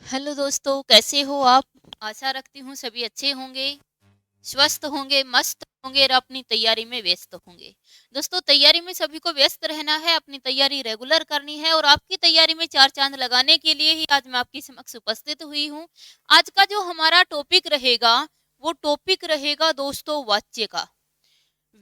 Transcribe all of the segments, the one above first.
Hello दोस्तों, कैसे हो आप? आशा रखती हूँ सभी अच्छे होंगे, स्वस्थ होंगे, मस्त होंगे और अपनी तैयारी में व्यस्त होंगे। दोस्तों, तैयारी में सभी को व्यस्त रहना है, अपनी तैयारी रेगुलर करनी है और आपकी तैयारी में चार चांद लगाने के लिए ही आज मैं आपके समक्ष उपस्थित हुई हूँ। आज का जो हमारा टॉपिक रहेगा, वो टॉपिक रहेगा दोस्तों वाच्य का।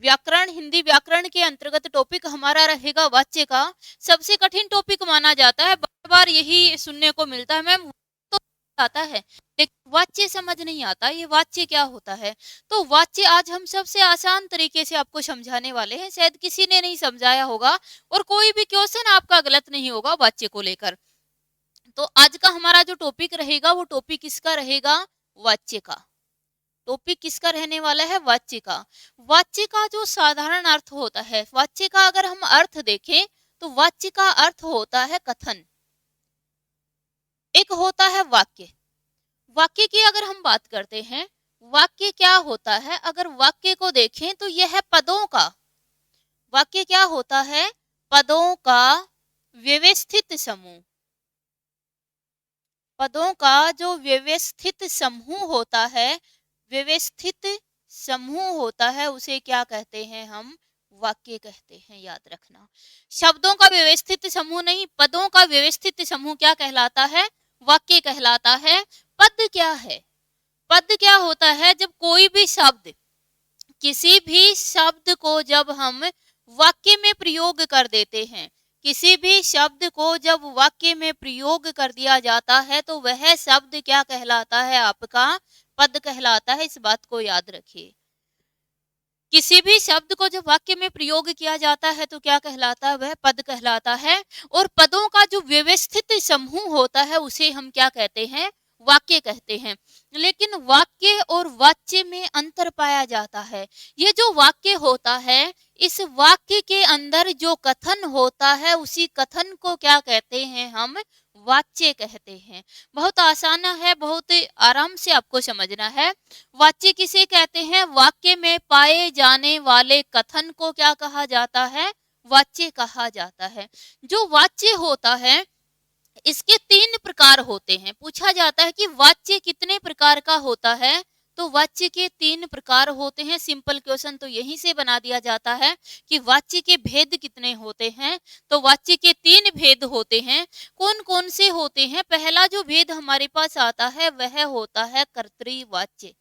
व्याकरण, हिंदी व्याकरण के अंतर्गत टॉपिक हमारा रहेगा वाच्य का। सबसे कठिन टॉपिक माना जाता है, बार बार यही सुनने को मिलता है, मैम तो आता है लेकिन वाच्य समझ नहीं आता, ये वाच्य क्या होता है। तो वाच्य आज हम सबसे आसान तरीके से आपको समझाने वाले हैं, शायद किसी ने नहीं समझाया होगा और कोई भी क्वेश्चन आपका गलत नहीं होगा वाच्य को लेकर। तो आज का हमारा जो टॉपिक रहेगा वो टॉपिक किसका रहेगा? वाच्य का। टॉपिक किसका रहने वाला है? वाच्य का। वाच्य का जो साधारण अर्थ होता है, वाच्य का अगर हम अर्थ देखें तो वाच्य का अर्थ होता है कथन। एक होता है वाक्य। वाक्य की अगर हम बात करते हैं, वाक्य क्या होता है? अगर वाक्य को देखें तो यह है पदों का। वाक्य क्या होता है? पदों का व्यवस्थित समूह। पदों का जो व्यवस्थित समूह होता है, व्यवस्थित समूह होता है, उसे क्या कहते हैं हम? वाक्य कहते हैं, याद रखना। शब्दों का व्यवस्थित समूह नहीं, पदों का व्यवस्थित समूह क्या कहलाता है? वाक्य कहलाता है। पद क्या है? पद क्या होता है? जब कोई भी शब्द, किसी भी शब्द को जब हम वाक्य में प्रयोग कर देते हैं, किसी भी शब्द को जब वाक्य में प्रयोग कर दिया जाता है तो वह शब्द क्या कहलाता है? आपका पद कहलाता है। इस बात को याद रखिए। किसी भी शब्द को जब वाक्य में प्रयोग किया जाता है तो क्या कहलाता है? वह पद कहलाता है। और पदों का जो व्यवस्थित समूह होता है उसे हम क्या कहते हैं? वाक्य कहते हैं। लेकिन वाक्य और वाच्य में अंतर पाया जाता है। ये जो वाक्य होता है, इस वाक्य के अंदर जो कथन होता है उसी कथन को क्या कहते हैं हम? वाच्य कहते हैं। बहुत आसान है, बहुत आराम से आपको समझना है। वाच्य किसे कहते हैं? वाक्य में पाए जाने वाले कथन को क्या कहा जाता है? वाच्य कहा जाता है। जो वाच्य होता है, इसके तीन प्रकार होते हैं। पूछा जाता है कि वाच्य कितने प्रकार का होता है, तो वाच्य के तीन प्रकार होते हैं। सिंपल क्वेश्चन तो यहीं से बना दिया जाता है कि वाच्य के भेद कितने होते हैं, तो वाच्य के तीन भेद होते हैं। कौन कौन से होते हैं? पहला जो भेद हमारे पास आता है वह होता है कर्तृवाच्य।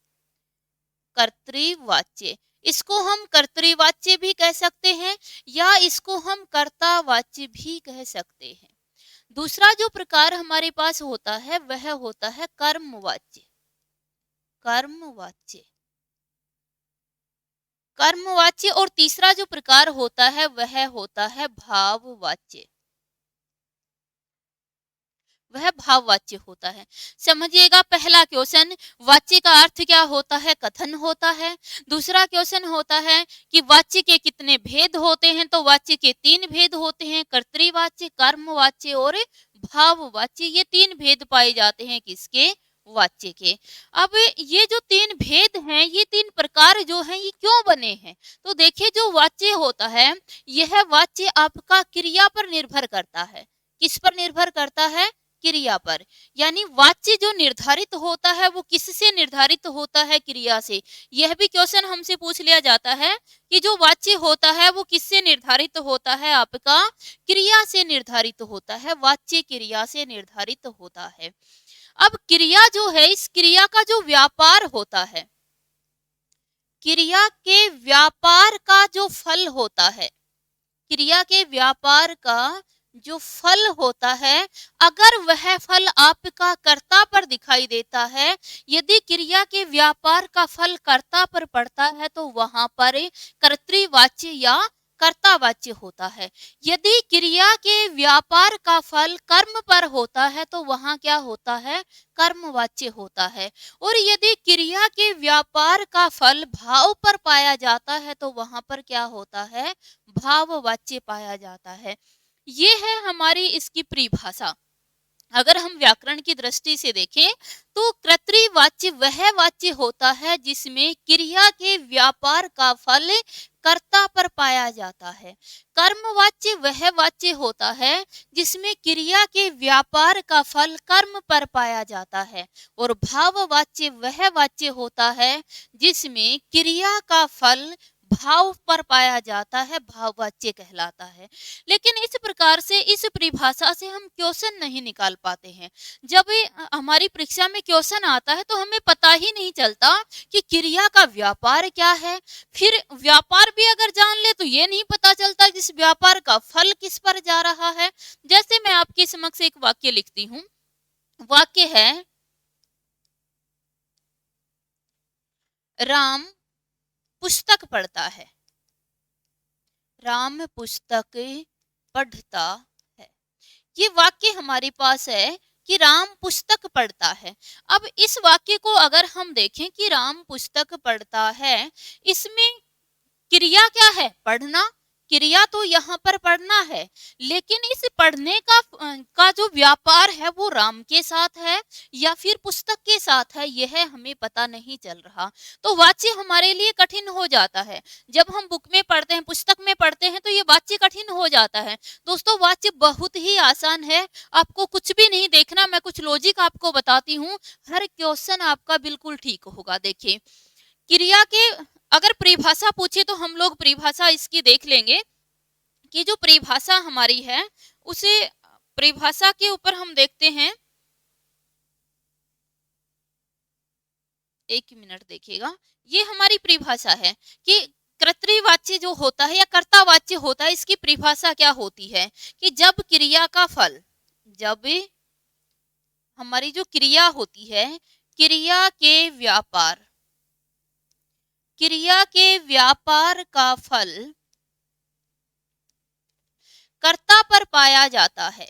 कर्तृवाच्य, इसको हम कर्तृवाच्य भी कह सकते हैं या इसको हम कर्तावाच्य भी कह सकते हैं। दूसरा जो प्रकार हमारे पास होता है वह होता है कर्मवाच्य। कर्मवाच्य, कर्मवाच्य। और तीसरा जो प्रकार होता है वह होता है भाववाच्य। वह भाववाच्य होता है। समझिएगा, पहला क्वेश्चन, वाच्य का अर्थ क्या होता है? कथन होता है। दूसरा क्वेश्चन होता है कि वाच्य के कितने भेद होते हैं, तो वाच्य के तीन भेद होते हैं, कर्तृवाच्य, कर्मवाच्य और भाववाच्य। ये तीन भेद पाए जाते हैं किसके? वाच्य के। अब ये जो तीन भेद हैं, ये तीन प्रकार जो हैं, ये क्यों बने हैं? तो देखिए, जो वाच्य होता है, यह वाच्य आपका क्रिया पर निर्भर करता है। किस पर निर्भर करता है? क्रिया पर। यानी वाच्य जो निर्धारित होता है वो किससे निर्धारित होता है? क्रिया से। यह भी क्वेश्चन हमसे पूछ लिया जाता है कि जो वाच्य होता है वो किससे निर्धारित होता है? आपका क्रिया से निर्धारित होता है। वाच्य क्रिया से निर्धारित होता है। अब क्रिया जो है, इस क्रिया का जो व्यापार होता है, क्रिया के व्यापार का जो फल होता है, क्रिया के व्यापार का जो फल होता है, अगर वह फल आपका कर्ता पर दिखाई देता है, यदि क्रिया के व्यापार का फल कर्ता पर पड़ता है तो वहां पर कर्तृवाच्य या कर्तावाच्य होता है। यदि क्रिया के व्यापार का फल कर्म पर होता है तो वहां क्या होता है? कर्मवाच्य होता है। और यदि क्रिया के व्यापार का फल भाव पर पाया जाता है तो वहां पर क्या होता है? भाववाच्य पाया जाता है। ये है हमारी इसकी परिभाषा। अगर हम व्याकरण की दृष्टि से देखें तो कर्तृवाच्य वह वाच्य होता है जिसमें क्रिया के व्यापार का फल कर्ता पर पाया जाता है। कर्मवाच्य वह वाच्य होता है जिसमें क्रिया के व्यापार का फल कर्म पर पाया जाता है, और भाववाच्य वह वाच्य होता है जिसमें क्रिया का फल भाव पर पाया जाता है, भाववाच्य कहलाता है। लेकिन इस प्रकार से इस परिभाषा से हम क्वेश्चन नहीं निकाल पाते हैं। जब हमारी परीक्षा में क्वेश्चन आता है तो हमें पता ही नहीं चलता कि क्रिया का व्यापार क्या है। फिर व्यापार भी अगर जान ले तो ये नहीं पता चलता कि इस व्यापार का फल किस पर जा रहा है। जैसे मैं आपके समक्ष एक वाक्य लिखती हूँ। वाक्य है, राम पुस्तक पढ़ता है। राम पुस्तक पढ़ता है, ये वाक्य हमारे पास है कि राम पुस्तक पढ़ता है। अब इस वाक्य को अगर हम देखें कि राम पुस्तक पढ़ता है, इसमें क्रिया क्या है? पढ़ना। क्रिया तो यहाँ पर पढ़ना है, लेकिन इस पढ़ने का जो व्यापार है वो राम के साथ है या फिर पुस्तक के साथ है, यह हमें पता नहीं चल रहा। तो वाच्य हमारे लिए कठिन हो जाता है। जब हम बुक में पढ़ते हैं, पुस्तक में पढ़ते हैं, तो ये वाच्य कठिन हो जाता है। दोस्तों वाच्य बहुत ही आसान है, आपको कुछ भी नहीं देखना। मैं कुछ लॉजिक आपको बताती हूँ, हर क्वेश्चन आपका बिल्कुल ठीक होगा। देखिए, क्रिया के अगर परिभाषा पूछे तो हम लोग परिभाषा इसकी देख लेंगे कि जो परिभाषा हमारी है उसे परिभाषा के ऊपर हम देखते हैं। एक मिनट देखिएगा, ये हमारी परिभाषा है कि कर्तृवाच्य जो होता है या कर्तावाच्य होता है, इसकी परिभाषा क्या होती है कि जब क्रिया का फल, जब हमारी जो क्रिया होती है, क्रिया के व्यापार का फल कर्ता पर पाया जाता है,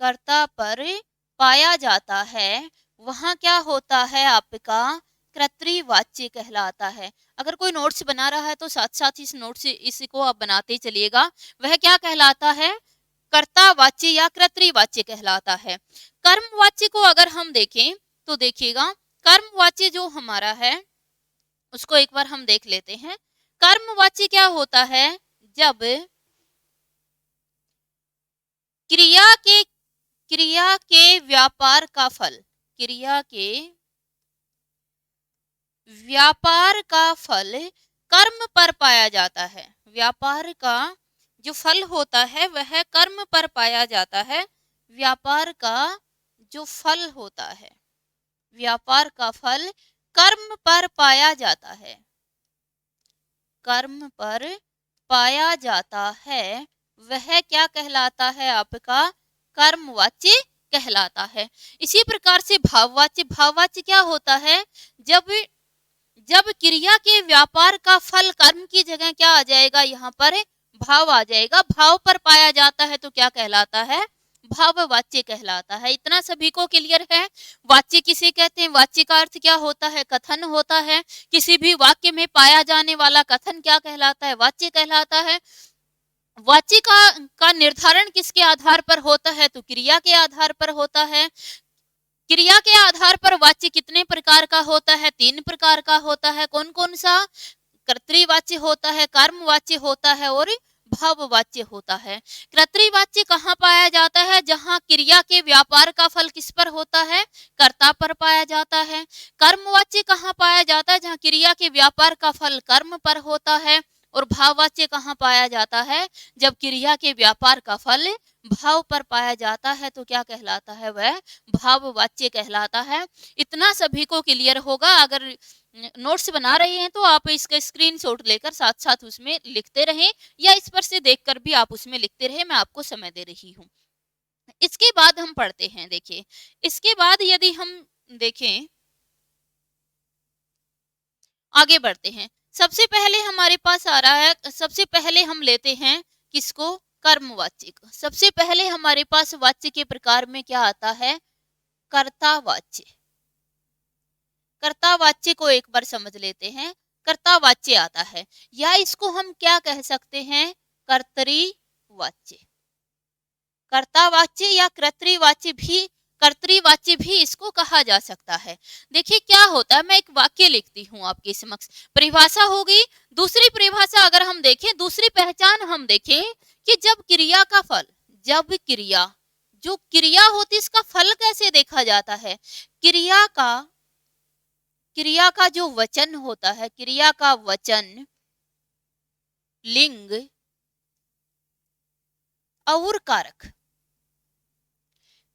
कर्ता पर पाया जाता है, वहां क्या होता है? आपका कर्तृवाच्य कहलाता है। अगर कोई नोट्स बना रहा है तो साथ साथ इस नोट्स इसको आप बनाते चलिएगा। वह क्या कहलाता है? कर्तावाच्य या कर्तृवाच्य कहलाता है। कर्मवाच्य को अगर हम देखें तो देखिएगा, कर्मवाच्य जो हमारा है उसको एक बार हम देख लेते हैं। कर्मवाच्य क्या होता है? जब क्रिया के व्यापार का फल, क्रिया के व्यापार का फल कर्म पर पाया जाता है। व्यापार का जो फल होता है वह कर्म पर पाया जाता है। व्यापार का जो फल होता है, व्यापार का फल कर्म पर पाया जाता है, कर्म पर पाया जाता है, वह क्या कहलाता है? आपका कर्मवाच्य कहलाता है। इसी प्रकार से भाववाच्य, भाववाच्य क्या होता है? जब क्रिया के व्यापार का फल कर्म की जगह क्या आ जाएगा? यहाँ पर भाव आ जाएगा। भाव पर पाया जाता है तो क्या कहलाता है? भाववाच्य कहलाता है। इतना सभी को क्लियर है? वाच्य किसे कहते हैं? वाच्य का अर्थ क्या होता है? कथन होता है। किसी भी वाक्य में पाया जाने वाला कथन क्या कहलाता है? वाच्य कहलाता है। वाच्य का निर्धारण किसके आधार पर होता है? तो क्रिया के आधार पर होता है। क्रिया के आधार पर वाच्य कितने प्रकार का होता है? 3 प्रकार का होता है। कौन कौन सा? कर्तृवाच्य होता है, कर्मवाच्य होता है और भाववाच्य होता है। कर्तृवाच्य कहाँ पाया जाता है? जहाँ क्रिया के व्यापार का फल किस पर होता है? कर्ता पर पाया जाता है। कर्मवाच्य कहाँ पाया जाता है? जहाँ क्रिया के व्यापार का फल कर्म पर होता है। और भाववाच्य कहाँ पाया जाता है? जब क्रिया के व्यापार का फल भाव पर पाया जाता है तो क्या कहलाता है? वह भाववाच्य कहलाता है। इतना सभी को क्लियर होगा। अगर नोट्स बना रहे हैं तो आप इसका स्क्रीनशॉट लेकर साथ साथ उसमें लिखते रहें, या इस पर से देखकर भी आप उसमें लिखते रहें। मैं आपको समय दे रही हूँ। इसके बाद हम पढ़ते हैं। देखिए, इसके बाद यदि हम देखें, आगे बढ़ते हैं। सबसे पहले हमारे पास आ रहा है, सबसे पहले हम लेते हैं किसको? कर्मवाच्य को। सबसे पहले हमारे पास वाच्य के प्रकार में क्या आता है? कर्तावाच्य। कर्तावाच्य को एक बार समझ लेते हैं। कर्तावाच्य आता है, या इसको हम क्या कह सकते हैं? कर्तरीवाच्य। कर्तावाच्य या कर्तृवाच्य भी इसको कहा जा सकता है। देखिए क्या होता है, मैं एक वाक्य लिखती हूँ आपके समक्ष। परिभाषा होगी। दूसरी परिभाषा अगर हम देखें, दूसरी पहचान हम देखें कि जब क्रिया का फल, जब क्रिया, जो क्रिया होती इसका फल कैसे देखा जाता है? क्रिया का जो वचन होता है, क्रिया का वचन, लिंग और कारक,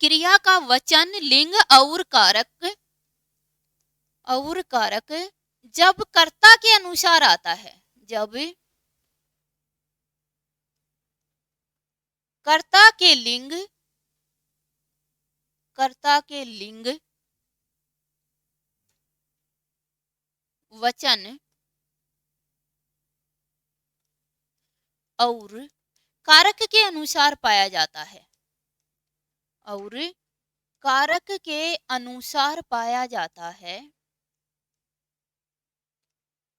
क्रिया का वचन, लिंग और कारक जब कर्ता के अनुसार आता है, जब कर्ता के लिंग वचन और कारक के अनुसार पाया जाता है, और कारक के अनुसार पाया जाता है,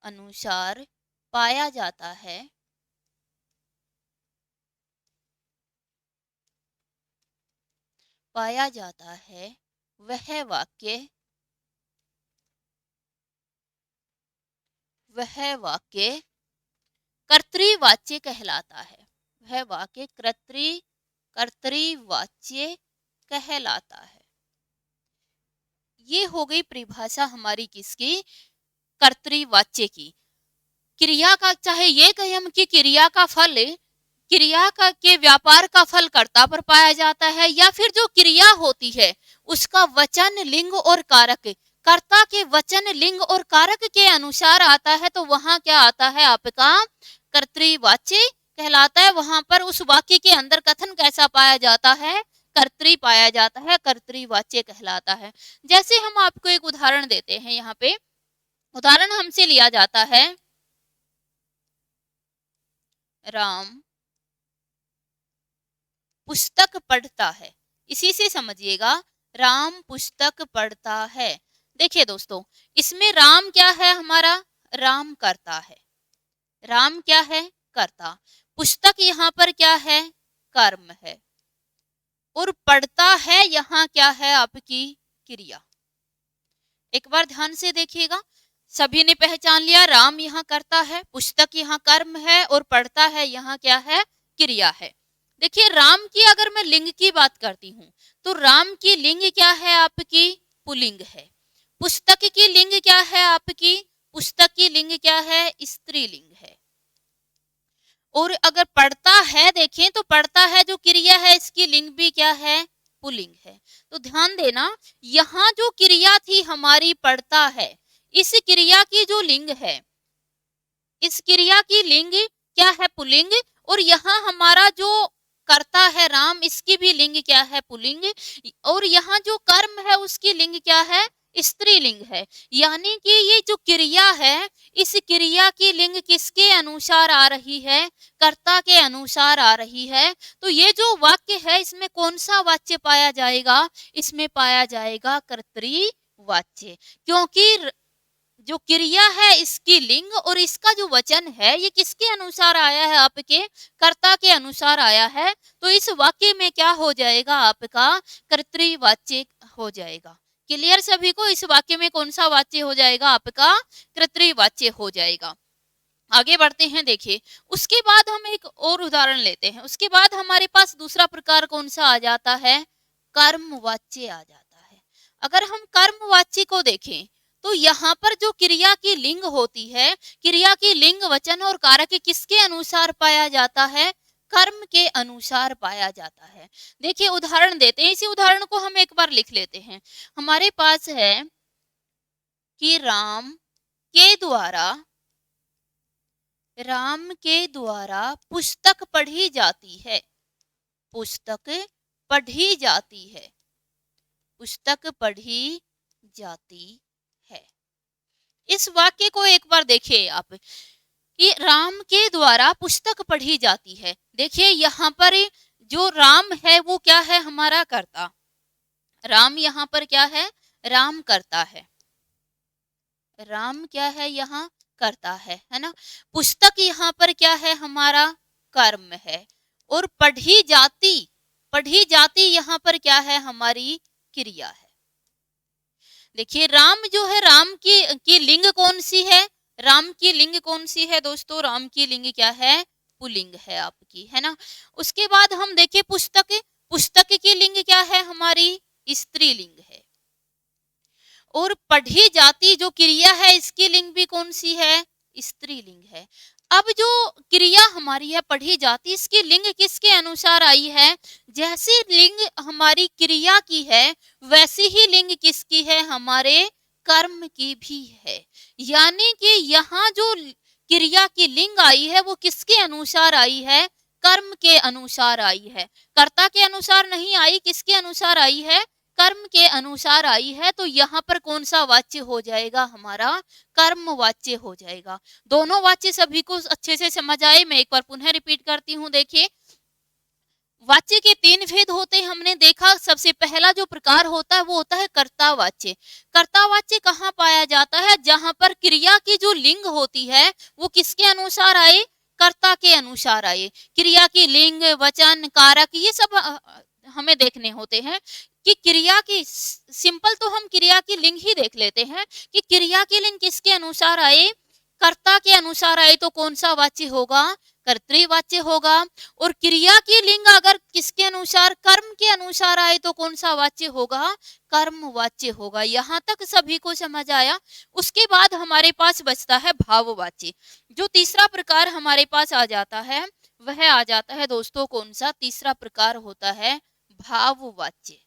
अनुसार पाया जाता है, पाया जाता है, वह वाक्य कर्तृवाच्य कहलाता है। वह वाक्य कर्तृवाच्य कहलाता है। ये हो गई परिभाषा हमारी किसकी? कर्तृवाच्य की। क्रिया का, चाहे ये कहें हम कि क्रिया का फल, क्रिया का के व्यापार का फल कर्ता पर पाया जाता है, या फिर जो क्रिया होती है उसका वचन, लिंग और कारक कर्ता के वचन, लिंग और कारक के अनुसार आता है, तो वहां क्या आता है आपका? कर्तृवाच्य कहलाता है। वहां पर उस वाक्य के अंदर कथन कैसा पाया जाता है? कर्तृ पाया जाता है, कर्तृवाच्य कहलाता है। जैसे हम आपको एक उदाहरण देते हैं, यहाँ पे उदाहरण हमसे लिया जाता है, राम पुस्तक पढ़ता है। इसी से समझिएगा, राम पुस्तक पढ़ता है। देखिए दोस्तों, इसमें राम क्या है हमारा? राम कर्ता है। राम क्या है? कर्ता। पुस्तक यहाँ पर क्या है? कर्म है। और पढ़ता है यहाँ क्या है? आपकी क्रिया। एक बार ध्यान से देखिएगा, सभी ने पहचान लिया, राम यहाँ कर्ता है, पुस्तक यहाँ कर्म है, और पढ़ता है यहाँ क्या है? क्रिया है। देखिए राम की अगर मैं लिंग की बात करती हूँ, तो राम की लिंग क्या है? आपकी पुल्लिंग है। पुस्तक की लिंग क्या है? आपकी पुस्तक की लिंग क्या है? स्त्रीलिंग है। और अगर पढ़ता है देखें, तो पढ़ता है जो क्रिया है इसकी लिंग भी क्या है? पुल्लिंग है। तो ध्यान देना, यहाँ जो क्रिया थी हमारी पढ़ता है, इस क्रिया की जो लिंग है, इस क्रिया की लिंग क्या है? पुल्लिंग। और यहाँ हमारा जो कर्ता है राम, इसकी भी लिंग क्या है? पुल्लिंग। और यहाँ जो कर्म है उसकी लिंग क्या है? स्त्रीलिंग है। यानी कि ये जो क्रिया है, इस क्रिया की लिंग किसके अनुसार आ रही है? कर्ता के अनुसार आ रही है। तो ये जो वाक्य है, इसमें कौन सा वाच्य पाया जाएगा? इसमें पाया जाएगा कर्तृवाच्य, क्योंकि जो क्रिया है इसकी लिंग और इसका जो वचन है ये किसके अनुसार आया है? आपके कर्ता के अनुसार आया है। तो इस वाक्य में क्या हो जाएगा? आपका कर्तृवाच्य हो जाएगा। क्लियर सभी को? इस वाक्य में कौन सा वाच्य हो जाएगा? आपका कर्तृवाच्य हो जाएगा। आगे बढ़ते हैं। देखिए उसके बाद हम एक और उदाहरण लेते हैं। उसके बाद हमारे पास दूसरा प्रकार कौन सा आ जाता है? कर्मवाच्य आ जाता है। अगर हम कर्मवाच्य को देखें, तो यहाँ पर जो क्रिया की लिंग होती है, क्रिया की लिंग, वचन और कारक किसके अनुसार पाया जाता है? कर्म के अनुसार पाया जाता है। देखिए उदाहरण देते हैं, इसी उदाहरण को हम एक बार लिख लेते हैं। हमारे पास है कि राम के द्वारा पुस्तक पढ़ी जाती है। पुस्तक पढ़ी जाती है। पुस्तक पढ़ी जाती है। इस वाक्य को एक बार देखिए आप, कि राम के द्वारा पुस्तक पढ़ी जाती है। देखिए यहाँ पर जो राम है वो क्या है? हमारा कर्ता। राम यहाँ पर क्या है? राम करता है। राम क्या है? यहाँ करता है ना। पुस्तक यहाँ पर क्या है? हमारा कर्म है। और पढ़ी पढ़ी जाती यहाँ पर क्या है, हमारी क्रिया है। देखिए राम जो है, राम की लिंग कौन सी है, राम की लिंग कौन सी है दोस्तों, राम की लिंग क्या है, पुल्लिंग है आपकी, है ना। उसके बाद हम देखें पुस्तक, पुस्तक की लिंग क्या है, हमारी स्त्रीलिंग है। और पढ़ी जाती जो क्रिया है इसकी लिंग भी कौन सी है, स्त्रीलिंग है। अब जो क्रिया हमारी है पढ़ी जाती, इसकी लिंग किसके अनुसार आई है, जैसी लिंग हमारी क्रिया की है वैसी ही लिंग किसकी है, हमारे कर्म की भी है। यानी कि यहाँ जो क्रिया की लिंग आई है वो किसके अनुसार आई है, कर्म के अनुसार आई है, कर्ता के अनुसार नहीं आई, किसके अनुसार आई है, कर्म के अनुसार आई है। तो यहाँ पर कौन सा वाच्य हो जाएगा, हमारा कर्म वाच्य हो जाएगा। दोनों वाच्य सभी को अच्छे से समझ आए, मैं एक बार पुनः रिपीट करती हूँ। देखिए वाच्य के 3 भेद होते हैं, हमने देखा। सबसे पहला जो प्रकार होता है वो होता है कर्तावाच्य। कर्तावाच्य कहाँ पाया जाता है, जहां पर क्रिया की जो लिंग होती है वो किसके अनुसार आए, कर्ता के अनुसार आए। क्रिया की लिंग, वचन, कारक, ये सब हमें देखने होते हैं कि क्रिया की, सिंपल तो हम क्रिया की लिंग ही देख लेते हैं कि क्रिया की लिंग किसके अनुसार आए, कर्ता के अनुसार आए तो कौन सा वाच्य होगा, कर्तृवाच्य होगा। और क्रिया की लिंग अगर किसके अनुसार, कर्म के अनुसार आए तो कौन सा वाच्य होगा, कर्मवाच्य होगा। यहाँ तक सभी को समझ आया। उसके बाद हमारे पास बचता है भाववाच्य। जो तीसरा प्रकार हमारे पास आ जाता है वह आ जाता है दोस्तों, कौन सा, तीसरा प्रकार होता है भाववाच्य।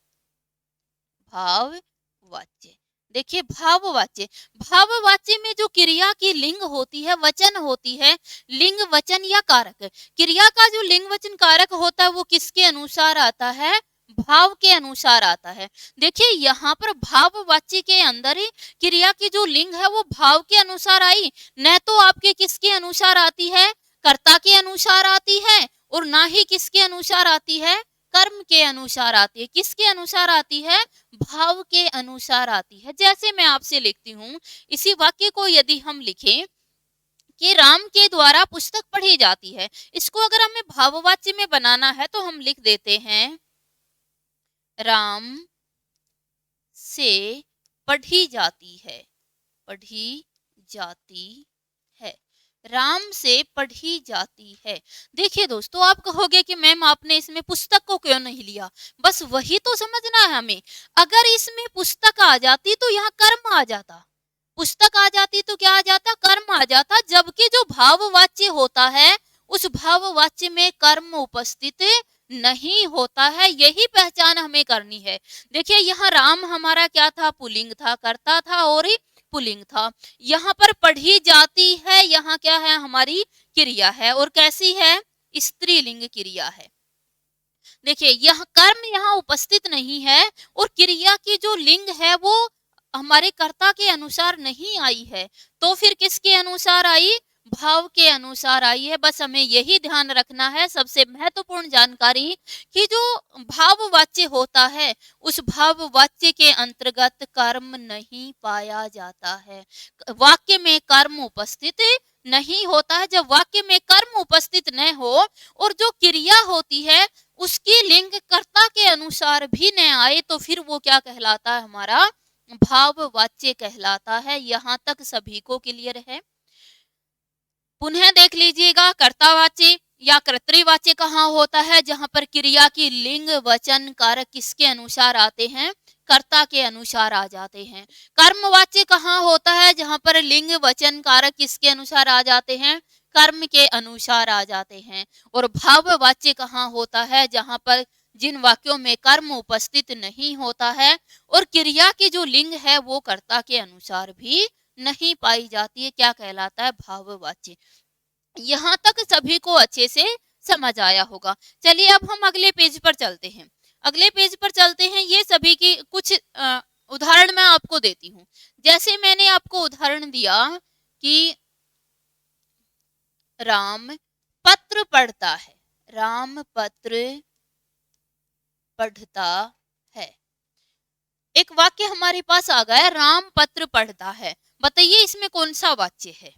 भाववाच्य, देखिए भाववाच्य, भाववाच्य में जो क्रिया की लिंग होती है, वचन होती है, लिंग वचन या कारक, क्रिया का जो लिंग वचन कारक होता है वो किसके अनुसार आता है, भाव के अनुसार आता है। देखिए यहाँ पर भाववाच्य के अंदर ही क्रिया की जो लिंग है वो भाव के अनुसार आई, न तो आपके किसके अनुसार आती है, कर्ता के अनुसार आती है, और ना ही किसके अनुसार आती है, कर्म के अनुसार आती है। किसके अनुसार आती है, भाव के अनुसार आती है। जैसे मैं आपसे लिखती हूँ, इसी वाक्य को यदि हम लिखें कि राम के द्वारा पुस्तक पढ़ी जाती है, इसको अगर हमें भाववाच्य में बनाना है तो हम लिख देते हैं राम से पढ़ी जाती है, पढ़ी जाती है, राम से पढ़ी जाती है। देखिए दोस्तों, आप कहोगे कि मैम आपने इसमें पुस्तक को क्यों नहीं लिया, बस वही तो समझना है हमें। अगर इसमें पुस्तक आ जाती तो यहाँ कर्म आ जाता, पुस्तक आ जाती तो क्या आ जाता, कर्म आ जाता। जबकि जो भाववाच्य होता है उस भाववाच्य में कर्म उपस्थित नहीं होता है, यही पहचान हमें करनी है। देखिए यहाँ राम हमारा क्या था, पुल्लिंग था, कर्ता था और पुल्लिंग था। यहाँ पर पढ़ी जाती है, यहाँ क्या है, हमारी क्रिया है, और कैसी है, स्त्रीलिंग क्रिया है। देखिए यह कर्म यहाँ उपस्थित नहीं है, और क्रिया की जो लिंग है वो हमारे कर्ता के अनुसार नहीं आई है, तो फिर किसके अनुसार आई, भाव के अनुसार आई है। बस हमें यही ध्यान रखना है, सबसे महत्वपूर्ण जानकारी, कि जो भाववाच्य होता है उस भाववाच्य के अंतर्गत कर्म नहीं पाया जाता है, वाक्य में कर्म उपस्थित नहीं होता है। जब वाक्य में कर्म उपस्थित न हो और जो क्रिया होती है उसकी लिंग कर्ता के अनुसार भी न आए तो फिर वो क्या कहलाता है, हमारा भाववाच्य कहलाता है। यहाँ तक सभी को क्लियर है। पुनः देख लीजिएगा, कर्तावाच्य या कर्तृवाच्य कहाँ होता है, जहाँ पर क्रिया की लिंग वचन कारक किसके अनुसार आते हैं, कर्ता के अनुसार आ जाते हैं। कर्मवाच्य कहाँ होता है, जहाँ पर लिंग वचन कारक किसके अनुसार आ जाते हैं, कर्म के अनुसार आ जाते हैं। और भाववाच्य कहाँ होता है, जहाँ पर जिन वाक्यों में कर्म उपस्थित नहीं होता है और क्रिया की जो लिंग है वो कर्ता के अनुसार भी नहीं पाई जाती है, क्या कहलाता है, भाववाच्य। यहाँ तक सभी को अच्छे से समझ आया होगा। चलिए अब हम अगले पेज पर चलते हैं। अगले पेज पर चलते हैं, ये सभी की कुछ उदाहरण मैं आपको देती हूँ। जैसे मैंने आपको उदाहरण दिया कि राम पत्र पढ़ता है, राम पत्र पढ़ता है। एक वाक्य हमारे पास आ गया, राम पत्र पढ़ता है। बताइए इसमें कौन सा वाच्य है,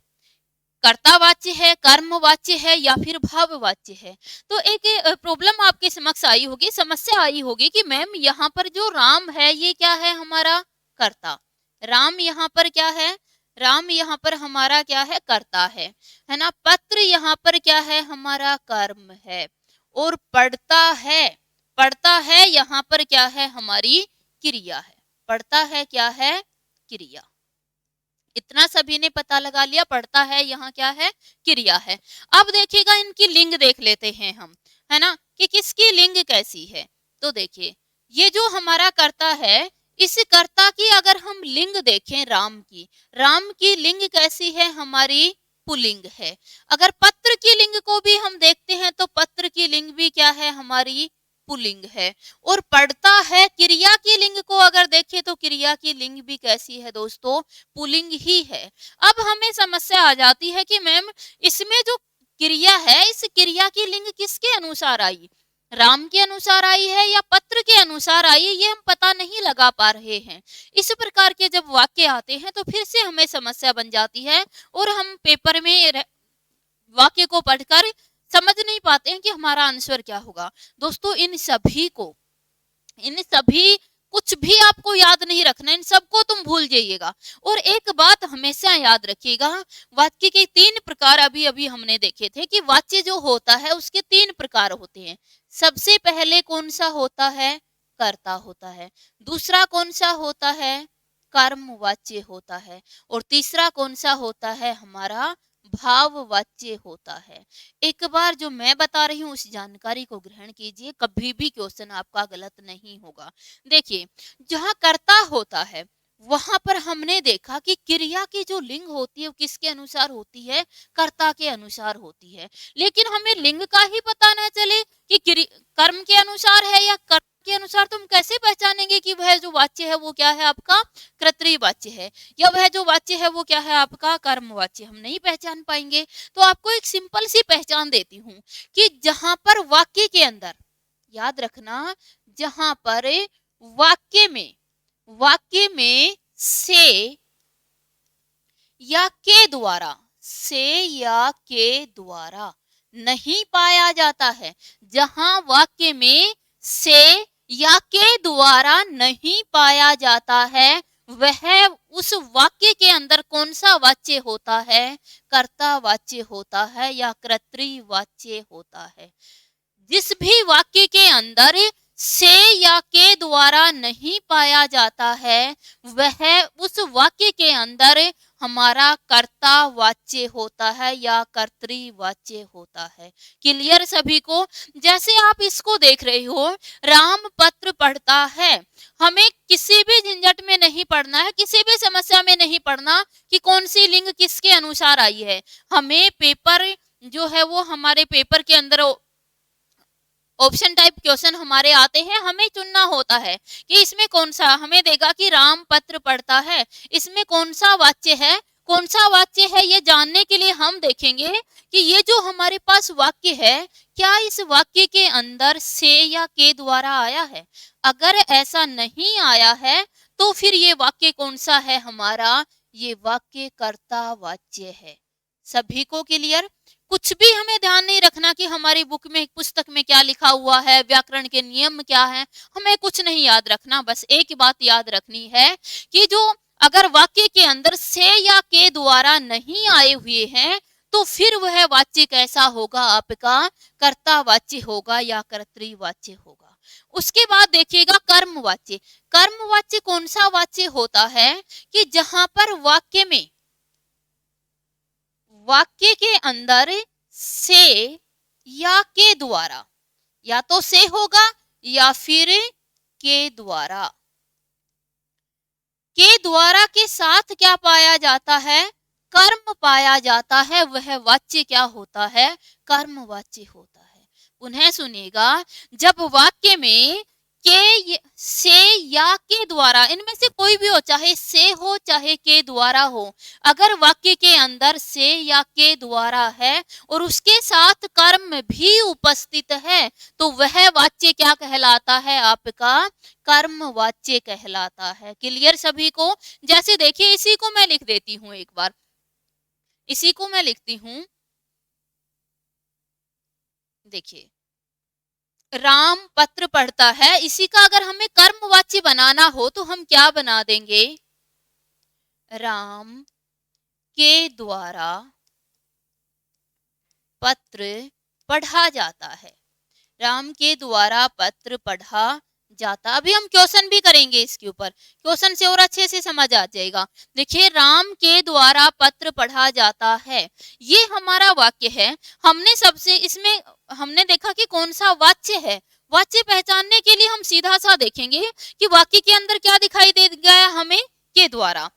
कर्तावाच्य है, कर्मवाच्य है या फिर भाववाच्य है। तो एक प्रॉब्लम आपके समक्ष आई होगी, समस्या आई होगी कि मैम यहाँ पर जो राम है ये क्या है, हमारा कर्ता। राम यहाँ पर क्या है, राम यहाँ पर हमारा क्या है, कर्ता है ना। पत्र यहाँ पर क्या है, हमारा कर्म है। और पढ़ता है यहाँ पर क्या है, हमारी क्रिया है। पढ़ता है क्या है, क्रिया। इतना सभी ने पता लगा लिया, पढ़ता है यहाँ क्या है, क्रिया है। अब देखिएगा इनकी लिंग देख लेते हैं हम, है ना, कि किसकी लिंग कैसी है। तो देखिए ये जो हमारा कर्ता है, इस कर्ता की अगर हम लिंग देखें राम की लिंग कैसी है, हमारी पुल्लिंग है। अगर पत्र की लिंग को भी हम देखते हैं तो पत्र की लिंग भी क्या है, हमारी पुल्लिंग है। और पढ़ता है क्रिया की लिंग को अगर देखें तो क्रिया की लिंग भी कैसी है दोस्तों, पुल्लिंग ही है। अब हमें समस्या आ जाती है कि मैम इसमें जो क्रिया है, इस क्रिया की लिंग किसके अनुसार आई, राम के अनुसार आई है या पत्र के अनुसार आई है, ये हम पता नहीं लगा पा रहे हैं। इस प्रकार के जब वाक्य आते हैं तो फिर से हमें समस्या बन जाती है और हम पेपर में वाक्य को पढ़कर समझ नहीं पाते हैं कि हमारा आंसर क्या होगा। दोस्तों इन सभी कुछ भी आपको याद नहीं रखना, इन सबको तुम भूल जाइएगा। और एक बात हमेशा याद रखिएगा, वाक्य के 3 प्रकार अभी अभी हमने देखे थे कि वाच्य जो होता है उसके 3 प्रकार होते हैं। सबसे पहले कौन सा होता है, कर्ता होता है। दूसरा कौन सा होता है, कर्मवाच्य होता है। और तीसरा कौन सा होता है, हमारा भाववाच्य होता है। एक बार जो मैं बता रही हूँ उस जानकारी को ग्रहण कीजिए, कभी भी क्वेश्चन आपका गलत नहीं होगा। देखिए जहाँ कर्ता होता है वहां पर हमने देखा कि क्रिया की जो लिंग होती है वो किसके अनुसार होती है, कर्ता के अनुसार होती है। लेकिन हमें लिंग का ही पता ना चले कि कर्म के अनुसार है या कर्म के अनुसार, तुम कैसे पहचानेंगे कि वह जो वाच्य है वो क्या है, आपका कर्तरी वाच्य है, या वह जो वाच्य है वो क्या है, आपका कर्म वाच्य। हम नहीं पहचान पाएंगे। तो आपको एक सिंपल सी पहचान देती हूँ कि जहां पर वाक्य के अंदर, याद रखना, जहां पर वाक्य में से या के द्वारा नहीं पाया जाता है, जहां वाक्य में से या के द्वारा नहीं पाया जाता है, वह उस वाक्य के अंदर कौन सा वाच्य होता है, कर्ता वाच्य होता है या कर्तृ वाच्य होता है। जिस भी वाक्य के अंदर से या के द्वारा नहीं पाया जाता है, वह उस वाक्य के अंदर हमारा कर्ता वाच्य होता है या कर्तृ वाच्य होता है। क्लियर सभी को। जैसे आप इसको देख रहे हो, राम पत्र पढ़ता है, हमें किसी भी झंझट में नहीं पड़ना है, किसी भी समस्या में नहीं पड़ना कि कौन सी लिंग किसके अनुसार आई है। हमें पेपर जो है वो हमारे पेपर के अंदर ऑप्शन टाइप क्वेश्चन हमारे आते हैं, हमें चुनना होता है कि इसमें कौन सा, हमें देगा कि राम पत्र पढ़ता है, इसमें कौन सा वाच्य है, कौन सा वाच्य है, ये जानने के लिए हम देखेंगे कि ये जो हमारे पास वाक्य है, क्या इस वाक्य के अंदर से या के द्वारा आया है। अगर ऐसा नहीं आया है तो फिर ये वाक्य कौन सा है, हमारा ये वाक्य कर्ता वाच्य है। सभी को क्लियर। कुछ भी हमें ध्यान नहीं रखना कि हमारी बुक में, पुस्तक में क्या लिखा हुआ है, व्याकरण के नियम क्या है, हमें कुछ नहीं याद रखना। बस एक बात याद रखनी है कि जो अगर वाक्य के अंदर से या के द्वारा नहीं आए हुए हैं तो फिर वह वाच्य कैसा होगा, आपका कर्ता वाच्य होगा या कर्तृ वाच्य होगा। उसके बाद देखिएगा कर्मवाच्य। कर्मवाच्य कौन सा वाच्य होता है कि जहां पर वाक्य के अंदर से या के द्वारा, या तो से होगा या फिर के द्वारा के साथ क्या पाया जाता है, कर्म पाया जाता है, वह वाच्य क्या होता है, कर्म वाच्य होता है। पुनः सुनिएगा, जब वाक्य में के से या के द्वारा, इनमें से कोई भी हो, चाहे से हो चाहे के द्वारा हो, अगर वाक्य के अंदर से या के द्वारा है और उसके साथ कर्म भी उपस्थित है तो वह वाच्य क्या कहलाता है, आपका कर्म वाच्य कहलाता है। क्लियर सभी को। जैसे देखिए इसी को मैं लिख देती हूं एक बार, इसी को मैं लिखती हूं, देखिए राम पत्र पढ़ता है, इसी का अगर हमें कर्मवाची बनाना हो तो हम क्या बना देंगे, राम के द्वारा पत्र पढ़ा जाता है, राम के द्वारा पत्र पढ़ा जाता। अभी हम क्वेश्चन भी करेंगे इसके ऊपर, क्वेश्चन से और अच्छे से समझ आ जाएगा। देखिए राम के द्वारा पत्र पढ़ा जाता है, ये हमारा वाक्य है। हमने सबसे इसमें हमने देखा कि कौन सा वाच्य है। वाच्य पहचानने के लिए हम सीधा सा देखेंगे कि वाक्य के अंदर क्या दिखाई दे गया हमें, के द्वारा।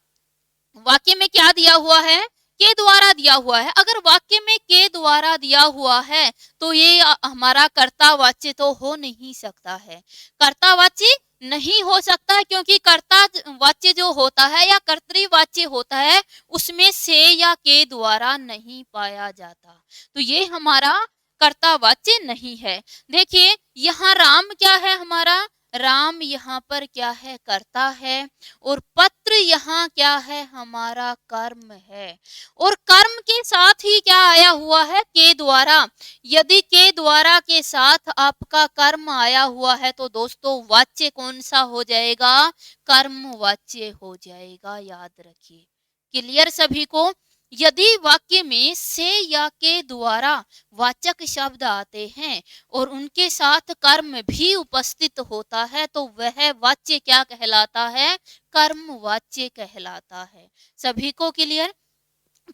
वाक्य में क्या दिया हुआ है, के द्वारा दिया हुआ है। अगर वाक्य में के द्वारा दिया हुआ है तो ये हमारा कर्तावाच्य तो हो नहीं सकता है, कर्तावाच्य नहीं हो सकता, क्योंकि कर्ता वाच्य जो होता है या कर्तृवाच्य होता है उसमें से या के द्वारा नहीं पाया जाता, तो ये हमारा कर्तावाच्य नहीं है। देखिए यहाँ राम क्या है हमारा, राम यहाँ पर क्या है, कर्ता है, और पत्र यहाँ क्या है, हमारा कर्म है। और कर्म के साथ ही क्या आया हुआ है, के द्वारा। यदि के द्वारा के साथ आपका कर्म आया हुआ है तो दोस्तों वाच्य कौन सा हो जाएगा, कर्म वाच्य हो जाएगा, याद रखिए। क्लियर सभी को। यदि वाक्य में से या के द्वारा वाचक शब्द आते हैं और उनके साथ कर्म भी उपस्थित होता है तो वह वाच्य क्या कहलाता है, कर्म वाच्य कहलाता है। सभी को क्लियर।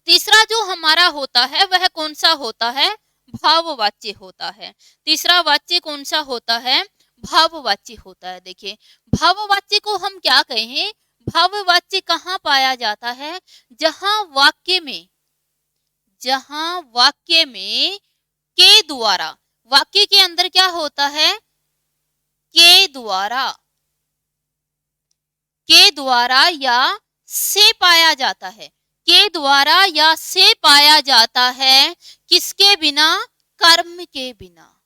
तीसरा जो हमारा होता है वह कौन सा होता है, भाववाच्य होता है। तीसरा वाच्य कौन सा होता है, भाववाच्य होता है। देखिए भाववाच्य को हम क्या कहें, भाववाच्य कहाँ पाया जाता है, जहां वाक्य में के द्वारा, वाक्य के अंदर क्या होता है, के द्वारा या से पाया जाता है, के द्वारा या से पाया जाता है, किसके बिना, कर्म के बिना,